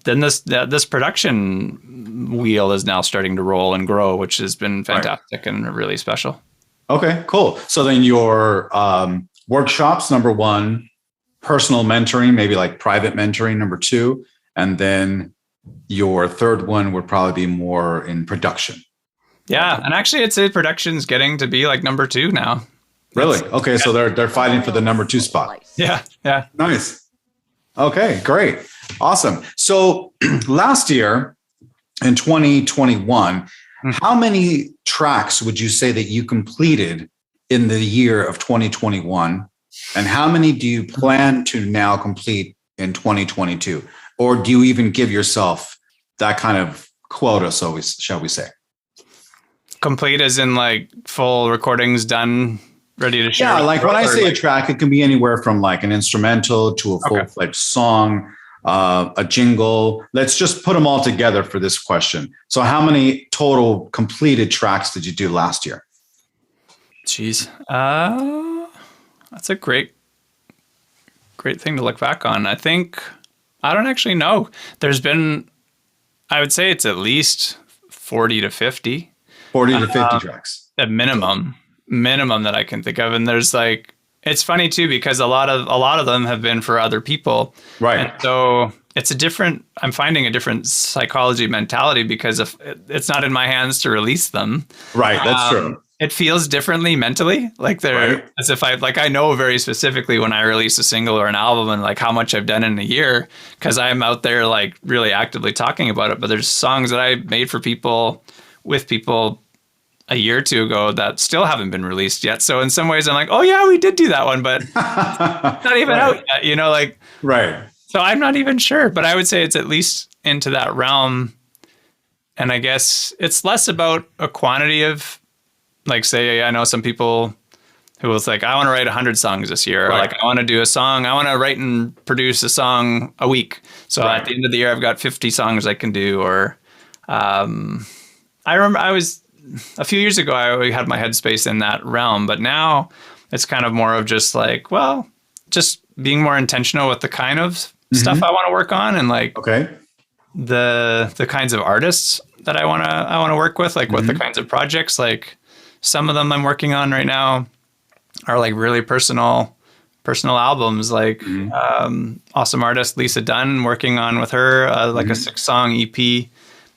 then this production wheel is now starting to roll and grow, which has been fantastic and really special. Okay, cool. So then your workshops, number one, personal mentoring, maybe like private mentoring, number two, and then your third one would probably be more in production. Yeah, and actually, I'd say production's getting to be like number two now. Really? Okay, so they're fighting for the number two spot. Yeah. Nice. Okay, great, awesome. So last year in 2021, how many tracks would you say that you completed in the year of 2021, and how many do you plan to now complete in 2022, or do you even give yourself that kind of quota? So shall we say? Complete as in like full recordings done, ready to share? Yeah, like when I say a track, it can be anywhere from like an instrumental to a full-fledged song, a jingle. Let's just put them all together for this question. So how many total completed tracks did you do last year? Jeez. That's a great thing to look back on. I don't actually know. There's been, I would say it's at least 40 to 50. 40 to 50 tracks. At minimum that I can think of. And there's like, it's funny too, because a lot of them have been for other people. Right. And so I'm finding a different psychology mentality because if it's not in my hands to release them. Right. That's true. It feels differently mentally. Like Right. as if I know very specifically when I release a single or an album and like how much I've done in a year because I'm out there like really actively talking about it. But there's songs that I made for people with people a year or two ago that still haven't been released yet. So in some ways I'm like, oh yeah, we did do that one, but it's not even Right. out yet, like, Right. so I'm not even sure, but I would say it's at least into that realm. And I guess it's less about a quantity of, like, say, I know some people who was like, I want to write 100 songs this year. Or Right. like, I want to do a song. I want to write and produce a song a week. So Right. at the end of the year, I've got 50 songs I can do. Or I remember a few years ago, I had my headspace in that realm. But now it's kind of more of just like, well, just being more intentional with the kind of stuff I want to work on and like Okay. the kinds of artists that I want to work with, like what the kinds of projects, like some of them I'm working on right now are like really personal albums, like awesome artist Lisa Dunn, working on with her like a 6-song EP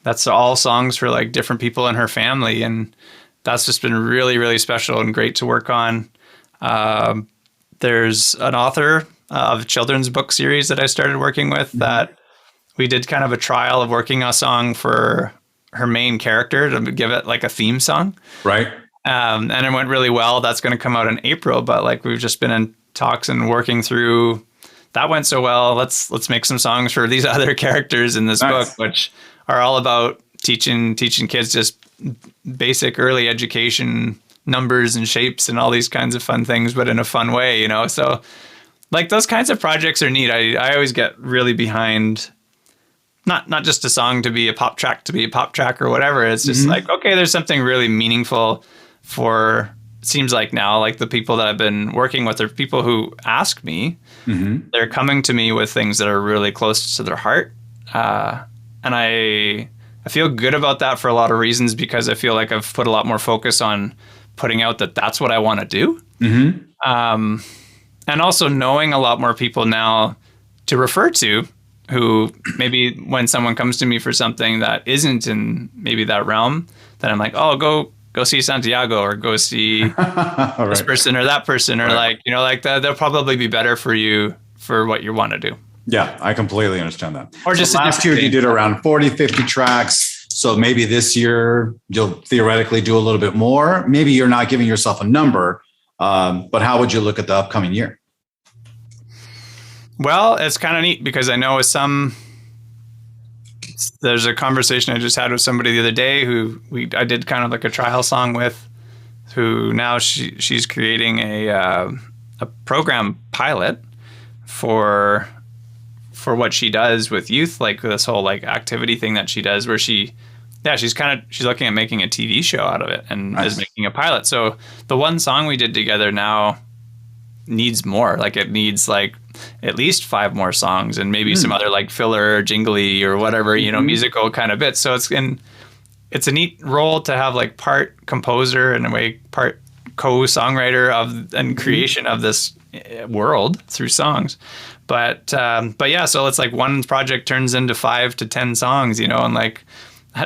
that's all songs for like different people in her family, and that's just been really, really special and great to work on. There's an author of a children's book series that I started working with that we did kind of a trial of working a song for her main character to give it like a theme song. Right. And it went really well. That's going to come out in April, but like we've just been in talks and working through that went so well. Let's make some songs for these other characters in this book, which are all about teaching kids just basic early education, numbers and shapes and all these kinds of fun things, but in a fun way, So like those kinds of projects are neat. I always get really behind not just a song to be a pop track or whatever. It's just like, okay, there's something really meaningful for, it seems like now, like the people that I've been working with are people who ask me, they're coming to me with things that are really close to their heart. And I feel good about that for a lot of reasons, because I feel like I've put a lot more focus on putting out that that's what I want to do. And also knowing a lot more people now to refer to, who maybe when someone comes to me for something that isn't in maybe that realm, then I'm like, oh, go see Santiago, or go see this person or that person, or like they'll probably be better for you for what you want to do. Yeah, I completely understand that. Or just last year you did around 40, 50 tracks. So maybe this year you'll theoretically do a little bit more. Maybe you're not giving yourself a number, but how would you look at the upcoming year? Well, it's kind of neat because I know there's a conversation I just had with somebody the other day who I did kind of like a trial song with, who now she's creating a program pilot for what she does with youth, like this whole like activity thing that she does, where she's looking at making a TV show out of it and is making a pilot. So the one song we did together now needs more. Like it needs like at least 5 more songs and maybe some other like filler, jingly or whatever, musical kind of bits. So it's a neat role to have, like part composer and a way part co-songwriter and creation of this world through songs. But yeah, so it's like one project turns into 5 to 10 songs, and like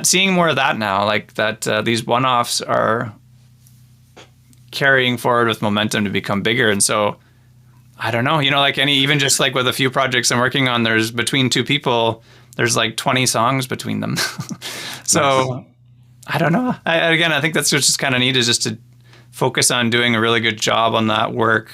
seeing more of that now, like that these one-offs are carrying forward with momentum to become bigger. And so I don't know, like even just like with a few projects I'm working on, there's between 2 people, there's like 20 songs between them. So I don't know. I think that's just kind of neat, is just to focus on doing a really good job on that work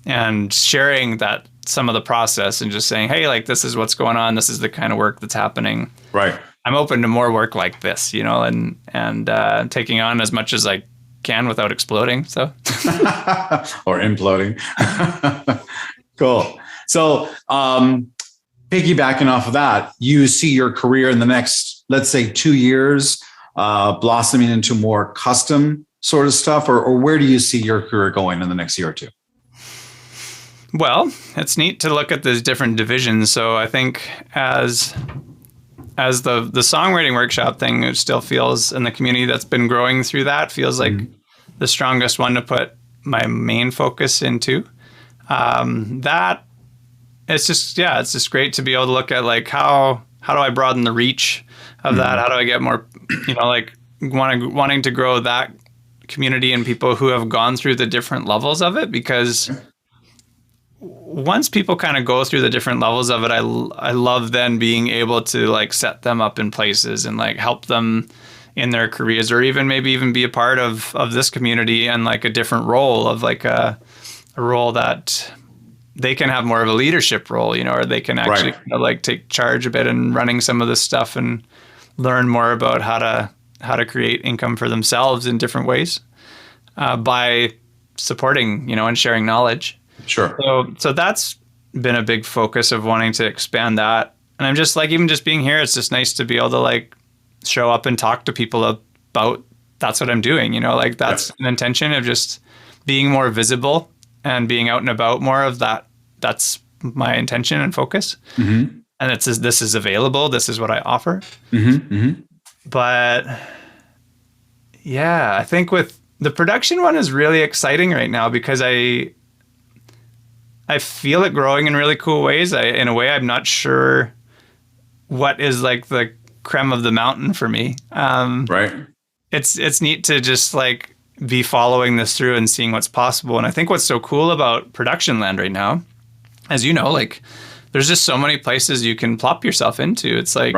and sharing that some of the process and just saying, hey, like this is what's going on. This is the kind of work that's happening. Right. I'm open to more work like this, and taking on as much as I can without exploding. So or imploding. Cool. So piggybacking off of that, you see your career in the next, let's say 2 years, blossoming into more custom sort of stuff, or where do you see your career going in the next year or two? Well, it's neat to look at these different divisions. So I think as the songwriting workshop thing, it still feels, in the community that's been growing through that, feels like the strongest one to put my main focus into. That it's just great to be able to look at like how do I broaden the reach of that? How do I get more, like wanting to grow that community and people who have gone through the different levels of it, because once people kind of go through the different levels of it, I love then being able to like set them up in places and like help them in their careers, or even maybe even be a part of this community and like a different role of like a role that they can have more of a leadership role, or they can actually kind of like take charge a bit and running some of this stuff and learn more about how to create income for themselves in different ways by supporting, and sharing knowledge. Sure. So that's been a big focus of wanting to expand that. And I'm just like, even just being here, it's just nice to be able to like show up and talk to people about that's what I'm doing, like that's an intention of just being more visible and being out and about more of that. That's my intention and focus. Mm-hmm. And this is available. This is what I offer. Mm-hmm. Mm-hmm. But yeah, I think with the production one is really exciting right now because I feel it growing in really cool ways. In a way, I'm not sure what is like the creme of the mountain for me. Right. It's neat to just like be following this through and seeing what's possible. And I think what's so cool about production land right now, as you know, like there's just so many places you can plop yourself into. It's like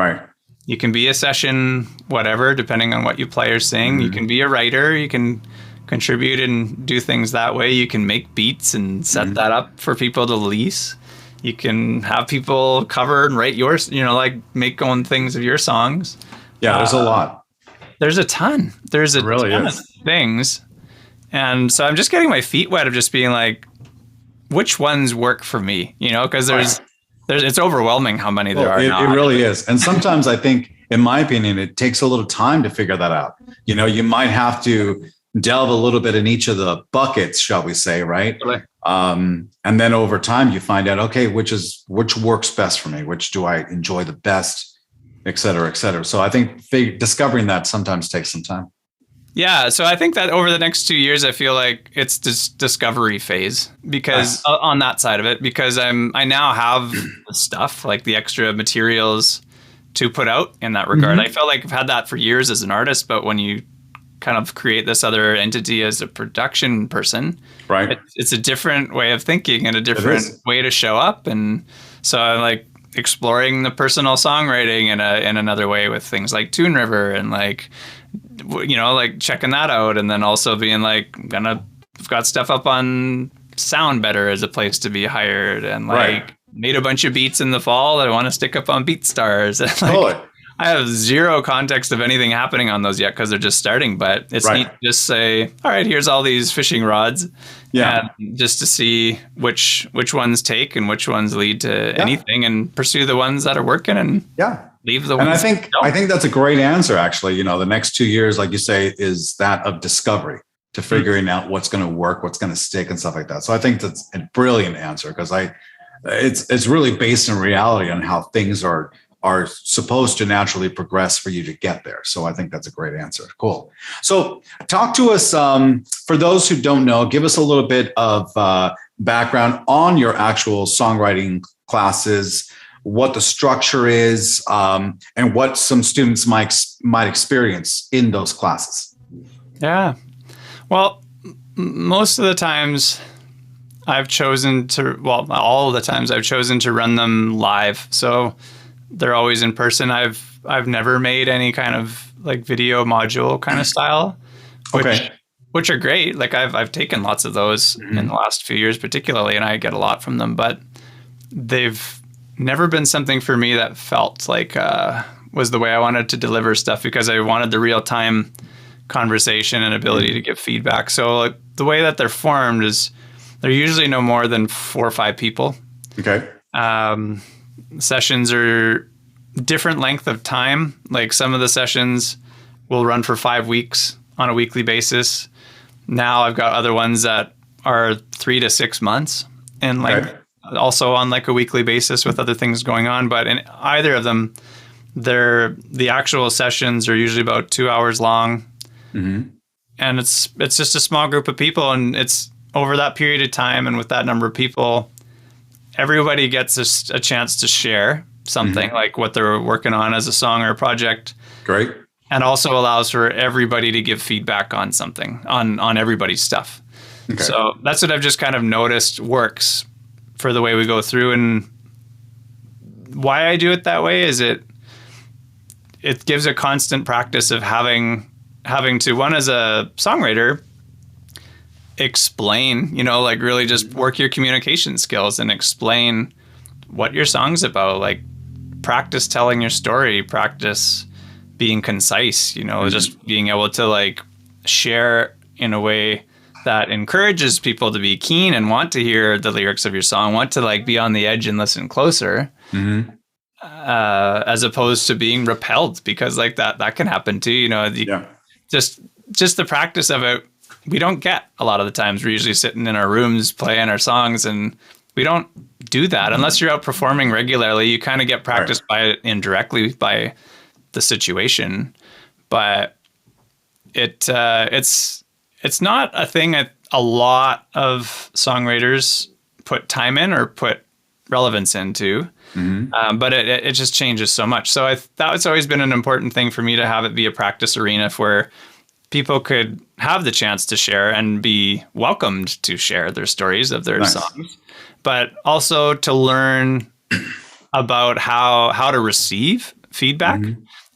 you can be a session, whatever, depending on what you play or sing. Mm-hmm. You can be a writer. You can contribute and do things that way. You can make beats and set that up for people to lease. You can have people cover and write yours, like make own things of your songs. Yeah, there's a lot. There's a ton. There's a ton of things. And so I'm just getting my feet wet of just being like, which ones work for me? Because there's it's overwhelming how many there are now. It really is. And sometimes I think, in my opinion, it takes a little time to figure that out. You might have to delve a little bit in each of the buckets, shall we say, right? Really? And then over time you find out, okay, which works best for me, which do I enjoy the best, et cetera, et cetera. So I think discovering that sometimes takes some time. Yeah, so I think that over the next 2 years, I feel like it's this discovery phase because on that side of it, because I now have the stuff, like the extra materials to put out in that regard. Mm-hmm. I felt like I've had that for years as an artist, but when you kind of create this other entity as a production person, right? It's a different way of thinking and a different way to show up. And so I'm like exploring the personal songwriting in another way with things like Tune River and like, like checking that out. And then also being like, I've got stuff up on Sound Better as a place to be hired, and like made a bunch of beats in the fall that I want to stick up on BeatStars. And like, I have zero context of anything happening on those yet because they're just starting, but it's neat to just say, all right, here's all these fishing rods. Yeah. Just to see which ones take and which ones lead to anything, and pursue the ones that are working and leave the ones. And I think that's a great answer, actually. The next 2 years, like you say, is that of discovery, to figuring out what's going to work, what's going to stick and stuff like that. So I think that's a brilliant answer because it's really based in reality on how things are supposed to naturally progress for you to get there. So I think that's a great answer. Cool. So talk to us, for those who don't know, give us a little bit of background on your actual songwriting classes, what the structure is, and what some students might experience in those classes. Yeah. Well, most of the times all the times I've chosen to run them live. So they're always in person. I've never made any kind of like video module kind of style, which are great. Like I've taken lots of those in the last few years, particularly, and I get a lot from them. But they've never been something for me that felt like was the way I wanted to deliver stuff, because I wanted the real time conversation and ability to give feedback. So like, the way that they're formed is they're usually no more than 4 or 5 people. Okay. Sessions are different length of time. Like some of the sessions will run for 5 weeks on a weekly basis. Now I've got other ones that are 3 to 6 months, and like also on like a weekly basis with other things going on. But in either of them, the actual sessions are usually about 2 hours long. Mm-hmm. And it's just a small group of people, and it's over that period of time and with that number of people, everybody gets a chance to share something like what they're working on as a song or a project. Great. And also allows for everybody to give feedback on something, on everybody's stuff. Okay. So that's what I've just kind of noticed works for the way we go through. And why I do it that way is it gives a constant practice of having to, one, as a songwriter, explain, like really just work your communication skills and explain what your song's about. Like, practice telling your story, practice being concise, just being able to like share in a way that encourages people to be keen and want to hear the lyrics of your song, want to like be on the edge and listen closer, as opposed to being repelled, because like that can happen too. Just the practice of it, we don't get a lot of the times. We're usually sitting in our rooms playing our songs, and we don't do that unless you're out performing regularly. You kind of get practice by it indirectly by the situation, but it's not a thing that a lot of songwriters put time in or put relevance into. But it just changes so much. So that's always been an important thing for me, to have it be a practice arena where people could have the chance to share and be welcomed to share their stories of their songs, but also to learn about how to receive feedback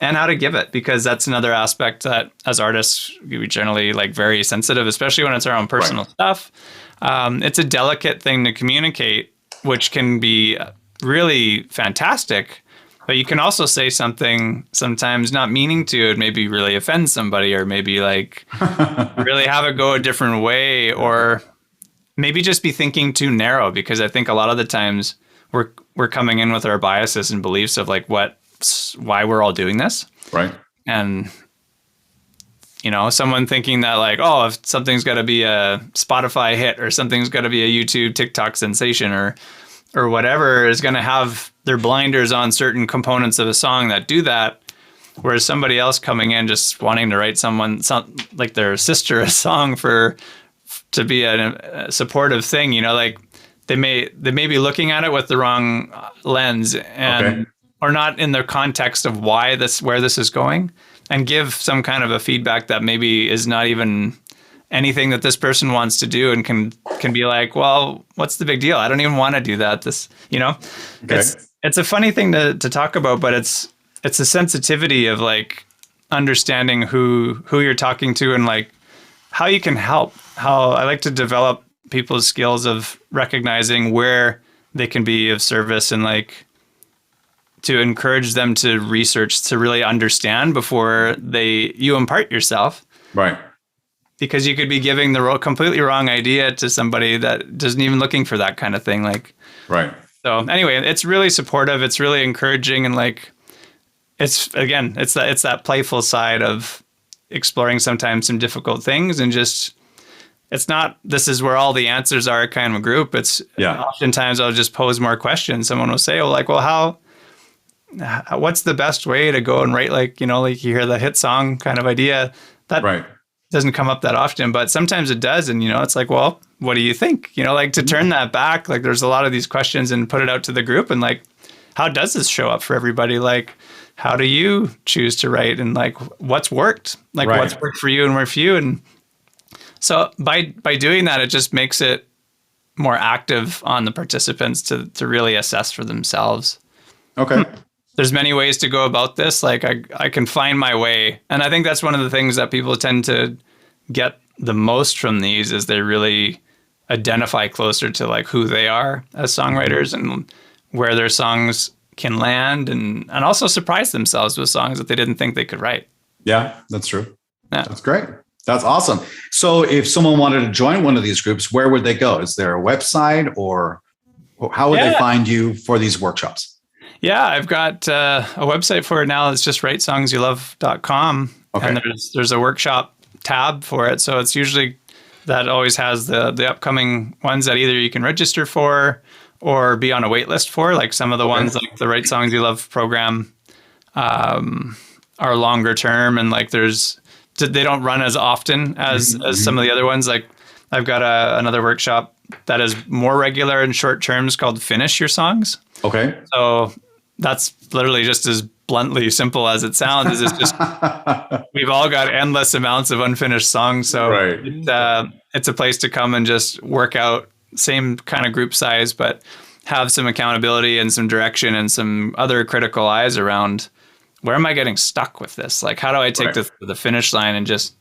and how to give it, because that's another aspect that as artists, we generally like very sensitive, especially when it's our own personal stuff. It's a delicate thing to communicate, which can be really fantastic, but you can also say something sometimes not meaning to, it maybe really offend somebody, or maybe like really have it go a different way, or maybe just be thinking too narrow, because I think a lot of the times we're coming in with our biases and beliefs of like why we're all doing this. Right. And someone thinking that like, oh, if something's got to be a Spotify hit, or something's got to be a YouTube, TikTok sensation, or whatever, is going to have their blinders on certain components of a song that do that. Whereas somebody else coming in just wanting to write like their sister a song to be a supportive thing, like they may be looking at it with the wrong lens, and or not in the context of where this is going, and give some kind of a feedback that maybe is not even anything that this person wants to do, and can be like, well, what's the big deal? I don't even want to do that. It's a funny thing to talk about, but it's a sensitivity of like understanding who you're talking to, and like how you can help. How I like to develop people's skills of recognizing where they can be of service, and like to encourage them to research, to really understand before you impart yourself. Right. Because you could be giving the completely wrong idea to somebody that isn't even looking for that kind of thing. Like, right. So anyway, it's really supportive. It's really encouraging. And like, it's that playful side of exploring sometimes some difficult things, and just, it's not, this is where all the answers are kind of a group. It's oftentimes I'll just pose more questions. Someone will say, what's the best way to go and write, like, like you hear the hit song kind of idea that doesn't come up that often, but sometimes it does. And, it's like, well, what do you think? Like to turn that back, like there's a lot of these questions, and put it out to the group, and like, how does this show up for everybody? Like, how do you choose to write, and like, what's worked? Like what's worked for you and worked for you? And so by doing that, it just makes it more active on the participants to really assess for themselves. Okay. There's many ways to go about this. Like I can find my way. And I think that's one of the things that people tend to get the most from these, is they really identify closer to like who they are as songwriters, and where their songs can land, and also surprise themselves with songs that they didn't think they could write. Yeah, that's true. Yeah. That's great. That's awesome. So if someone wanted to join one of these groups, where would they go? Is there a website, or how would they find you for these workshops? Yeah, I've got a website for it now. It's just writesongsyouLove.com. Okay. And there's a workshop tab for it. So it's usually, that always has the upcoming ones that either you can register for or be on a wait list for. Like some of the ones like the Write Songs You Love program are longer term, and like they don't run as often as some of the other ones. Like I've got another workshop that is more regular in short terms called Finish Your Songs. Okay. So that's literally just as bluntly simple as it sounds. Is it's just we've all got endless amounts of unfinished songs. So Right. it's a place to come and just work out, same kind of group size, but have some accountability and some direction and some other critical eyes around where am I getting stuck with this? Like, how do I take this to the finish line and just,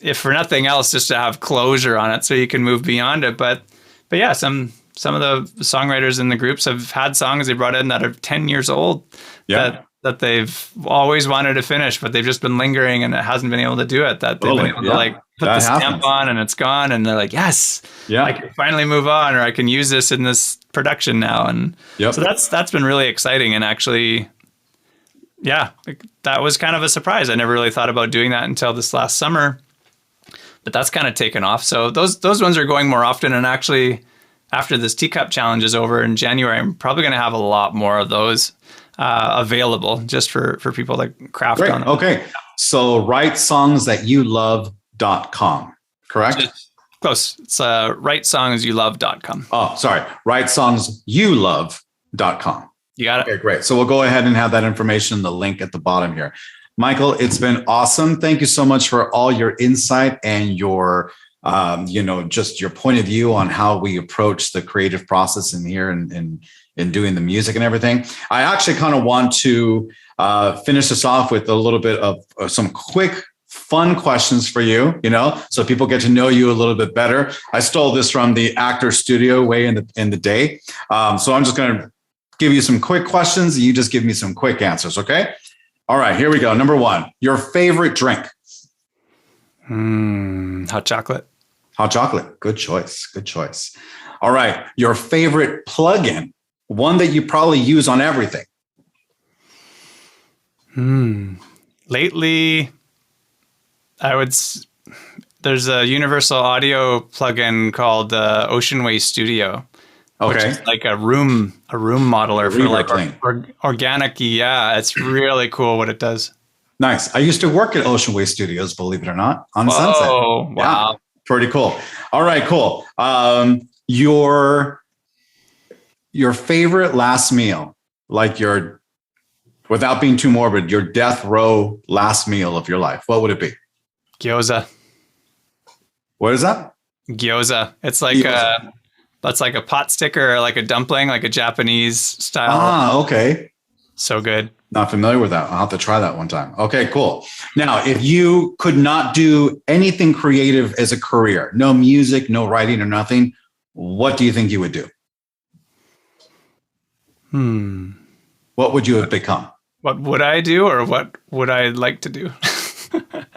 if for nothing else, just to have closure on it so you can move beyond it. But yeah, some of the songwriters in the groups have had songs they brought in that are 10 years old that they've always wanted to finish, but they've just been lingering and it hasn't been able to do it. That they've been able to like put the stamp on and it's gone. And they're like, yes, I can finally move on, or I can use this in this production now. And so that's been really exciting. And actually, that was kind of a surprise. I never really thought about doing that until this last summer, but that's kind of taken off. So those ones are going more often. And actually, after this teacup challenge is over in January, I'm probably going to have a lot more of those available just for people to craft on them. Okay. So writesongsthatyouLove.com, correct? Close. It's writesongsyouLove.com. Oh, sorry. WritesongsyouLove.com. You got it. Okay, great. So we'll go ahead and have that information, the link at the bottom here. Michael, it's been awesome. Thank you so much for all your insight and your, just your point of view on how we approach the creative process in here and doing the music and everything. I actually kind of want to finish this off with a little bit of some quick, fun questions for you, so people get to know you a little bit better. I stole this from the Actor Studio way in the day. So I'm just going to give you some quick questions. And you just give me some quick answers. Okay. All right, here we go. Number 1, your favorite drink. Hot chocolate. Hot chocolate. Good choice. Good choice. All right. Your favorite plugin, one that you probably use on everything. Lately, there's a universal audio plugin called Ocean Way Studio. Okay. Which is like a room modeler for like organic. Yeah, it's really cool what it does. Nice. I used to work at Ocean Way Studios, believe it or not, on Sunset. Oh, wow. Yeah, pretty cool. All right, cool. Your favorite last meal, like without being too morbid, your death row last meal of your life, what would it be? Gyoza. What is that? Gyoza. It's like that's like a pot sticker or like a dumpling, like a Japanese style. Ah, okay. So good. Not familiar with that. I'll have to try that one time. Okay, cool. Now, if you could not do anything creative as a career, no music, no writing or nothing, what do you think you would do? What would you have become? What would I do, or what would I like to do?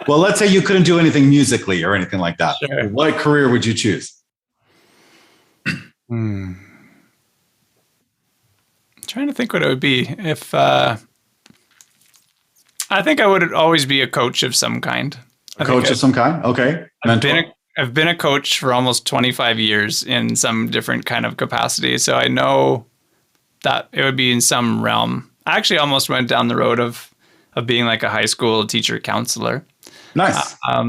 Well, let's say you couldn't do anything musically or anything like that. Sure. What career would you choose? I'm trying to think what it would be. If I think I would always be a coach of some kind. Okay. I've been a coach for almost 25 years in some different kind of capacity. So I know that it would be in some realm. I actually almost went down the road of being like a high school teacher counselor. Nice. I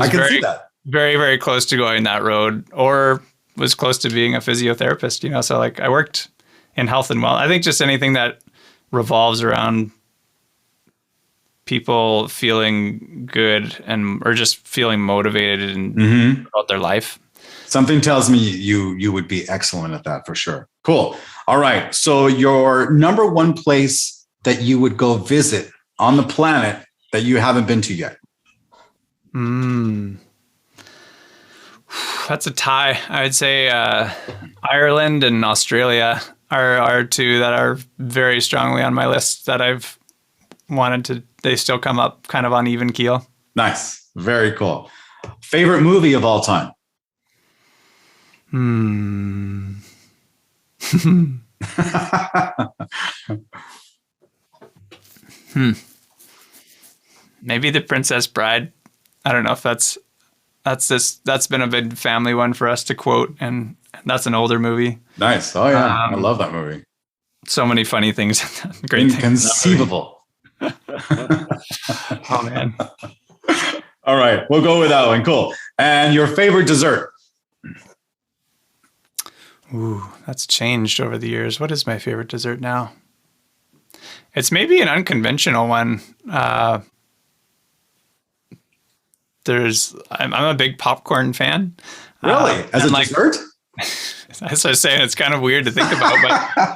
can see that. Very, very close to going that road, or was close to being a physiotherapist, so like I worked in health and wellness. I think just anything that revolves around people feeling good or just feeling motivated about their life. Something tells me you would be excellent at that for sure. Cool. All right. So your number 1 place that you would go visit on the planet that you haven't been to yet? That's a tie. I would say Ireland and Australia are 2 that are very strongly on my list that I've wanted to. They still come up kind of on even keel. Nice. Very cool. Favorite movie of all time? Maybe The Princess Bride. I don't know if that's been a big family one for us to quote, and that's an older movie. Nice. Oh yeah, I love that movie. So many funny things. Great Inconceivable. Oh man. All right, we'll go with that one. Cool. And your favorite dessert? Ooh, that's changed over the years. What is my favorite dessert now? It's maybe an unconventional one. I'm a big popcorn fan. Really? As a dessert? As I was saying, it's kind of weird to think about,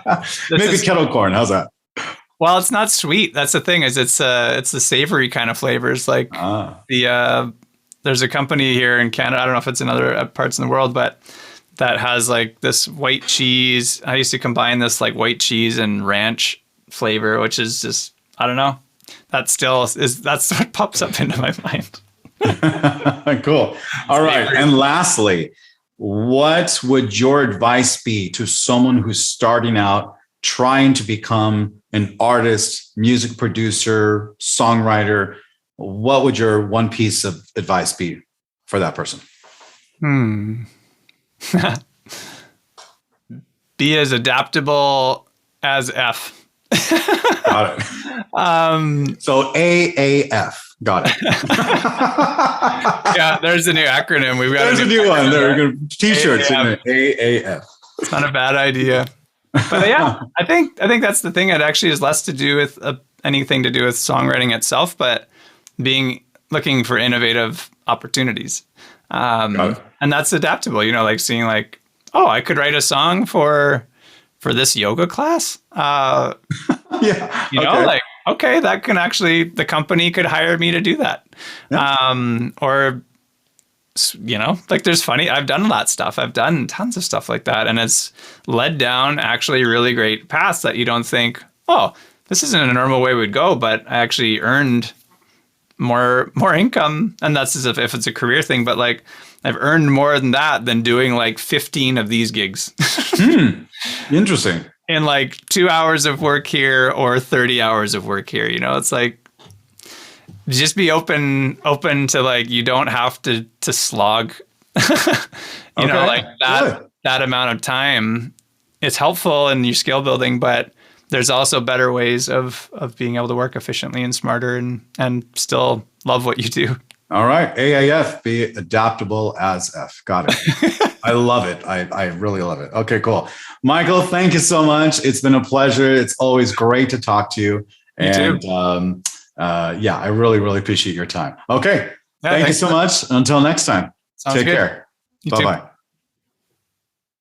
but maybe kettle corn. How's that? Well, it's not sweet. That's the thing, is it's the savory kind of flavors. Like there's a company here in Canada, I don't know if it's in other parts in the world, but that has like this white cheese. I used to combine this like white cheese and ranch flavor, which is just, I don't know. That's what pops up into my mind. Cool. All right. And lastly, what would your advice be to someone who's starting out, trying to become an artist, music producer, songwriter? What would your one piece of advice be for that person? Be as adaptable as F. Got it. So AAF. Got it. Yeah, there's a new acronym. There's a new one. There are t-shirts in it. AAF. It's not a bad idea. But yeah, I think that's the thing. It actually has less to do with anything to do with songwriting itself, but looking for innovative opportunities. And that's adaptable, like seeing like, oh, I could write a song for this yoga class. Like, okay, that can actually, the company could hire me to do that. Yeah. Or, like I've done that stuff. I've done tons of stuff like that. And it's led down actually really great paths that you don't think, oh, this isn't a normal way we'd go, but I actually earned more income. And that's as if it's a career thing, but like I've earned more than that than doing like 15 of these gigs. Interesting. In like 2 hours of work here or 30 hours of work here, it's like, just be open to like, you don't have to slog, like that amount of time. It's helpful in your skill building, but there's also better ways of being able to work efficiently and smarter and still love what you do. All right. AAF, be adaptable as F. Got it. I love it. I really love it. Okay, cool. Michael, thank you so much. It's been a pleasure. It's always great to talk to you. You too. I really, really appreciate your time. Okay. Yeah, thank you so much. Until next time. Sounds Take good. care. Bye-bye.